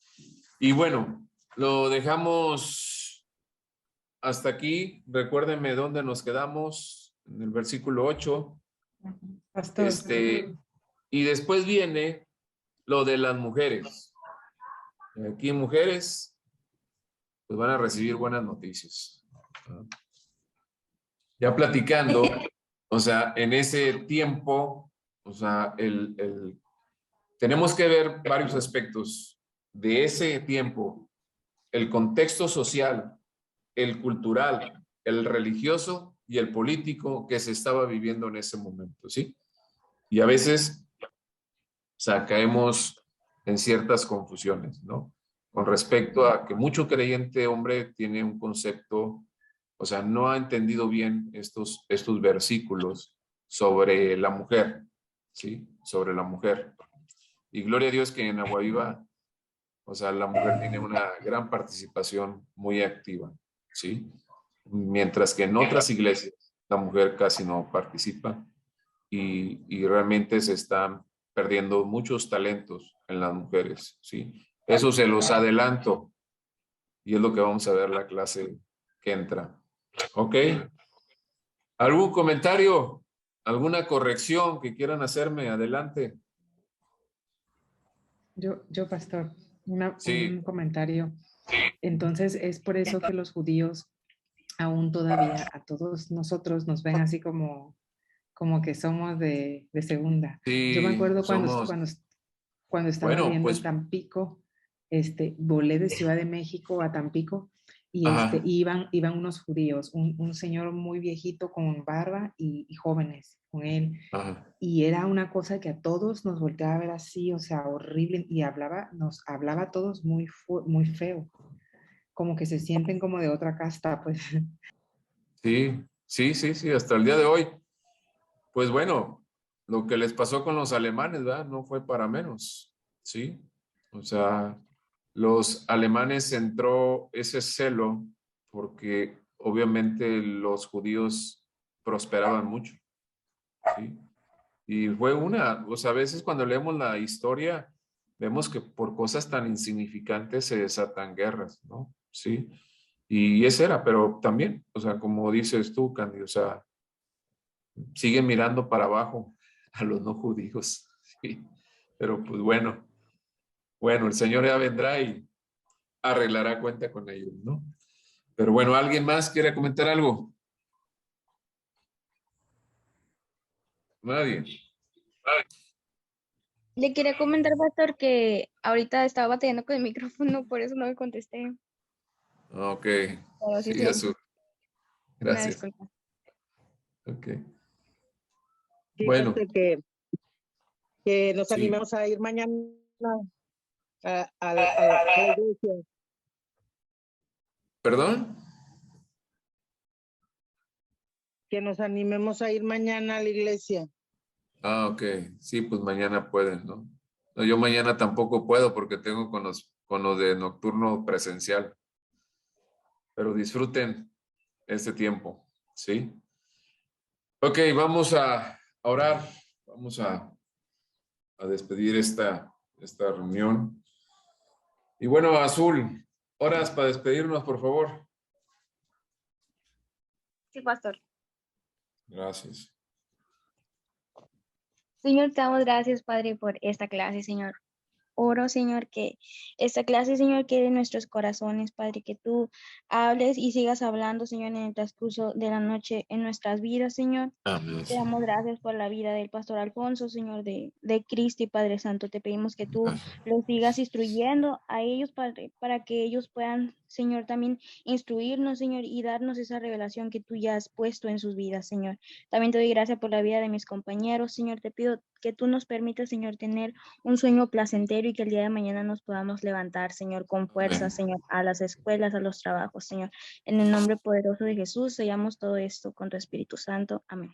S1: Y bueno, lo dejamos hasta aquí. Recuérdenme dónde nos quedamos, en el versículo 8.
S6: Pastor.
S1: Y después viene lo de las mujeres. Aquí mujeres, pues van a recibir buenas noticias. Ya platicando, o sea, en ese tiempo, o sea, tenemos que ver varios aspectos de ese tiempo, el contexto social, el cultural, el religioso y el político que se estaba viviendo en ese momento, ¿sí? Y a veces, o sea, caemos en ciertas confusiones, ¿no? Con respecto a que mucho creyente hombre tiene un concepto, o sea, no ha entendido bien estos versículos sobre la mujer, ¿sí? Sobre la mujer. Y gloria a Dios que en Agua Viva, o sea, la mujer tiene una gran participación muy activa, ¿sí? Mientras que en otras iglesias la mujer casi no participa y realmente se están perdiendo muchos talentos en las mujeres, ¿sí? Eso se los adelanto y es lo que vamos a ver la clase que entra. ¿Ok? ¿Algún comentario? ¿Alguna corrección que quieran hacerme? Adelante.
S6: Pastor,
S1: Sí.
S6: un comentario. Entonces, es por eso que los judíos aún todavía a todos nosotros nos ven así como que somos de segunda.
S1: Sí,
S6: yo me acuerdo cuando estaba
S1: Bueno,
S6: viviendo
S1: pues,
S6: en Tampico, volé de Ciudad de México a Tampico y
S1: ajá.
S6: iban unos judíos, un señor muy viejito con barba y jóvenes con él.
S1: Ajá.
S6: Y era una cosa que a todos nos volteaba a ver así, o sea, horrible, y nos hablaba a todos muy feo, como que se sienten como de otra casta, pues.
S1: Sí, hasta el día de hoy. Pues bueno, lo que les pasó con los alemanes, ¿verdad? No fue para menos, ¿sí? O sea, los alemanes entró ese celo porque obviamente los judíos prosperaban mucho, ¿sí? Y fue o sea, a veces cuando leemos la historia, vemos que por cosas tan insignificantes se desatan guerras, ¿no? Sí. Y ese era, pero también, o sea, como dices tú, Candy, o sea, siguen mirando para abajo a los no judíos, ¿sí? Pero pues bueno, el Señor ya vendrá y arreglará cuenta con ellos, ¿no? Pero bueno, ¿alguien más quiere comentar algo? Nadie.
S4: Le quería comentar, pastor, que ahorita estaba batallando con el micrófono, por eso no me contesté.
S1: Ok.
S4: Pero sí,
S1: Sí, Azul.
S4: una
S1: Gracias.
S4: disculpa.
S1: Ok.
S5: Fíjate
S1: Bueno.
S5: que nos
S1: Sí.
S5: animemos a ir mañana a la iglesia.
S1: ¿Perdón?
S5: Que nos animemos a ir mañana a la iglesia.
S1: Ah, ok. Sí, pues mañana pueden, ¿no? No, yo mañana tampoco puedo porque tengo con los de nocturno presencial. Pero disfruten este tiempo, ¿sí? Ok, vamos a orar. Vamos a despedir esta reunión. Y bueno, Azul, horas para despedirnos, por favor.
S4: Sí, pastor.
S1: Gracias.
S12: Señor, te damos gracias, Padre, por esta clase, Señor. Oro, Señor, que esta clase, Señor, quede en nuestros corazones, Padre, que tú hables y sigas hablando, Señor, en el transcurso de la noche en nuestras vidas, Señor.
S1: Amén.
S12: Te damos gracias por la vida del pastor Alfonso, Señor, de Cristo y Padre Santo. Te pedimos que tú los sigas instruyendo a ellos, Padre, para que ellos puedan, Señor, también instruirnos, Señor, y darnos esa revelación que tú ya has puesto en sus vidas, Señor. También te doy gracias por la vida de mis compañeros, Señor. Te pido que tú nos permitas, Señor, tener un sueño placentero y que el día de mañana nos podamos levantar, Señor, con fuerza,
S1: Amén.
S12: Señor, a las escuelas, a los trabajos, Señor. En el nombre poderoso de Jesús, sellamos todo esto con tu Espíritu Santo. Amén.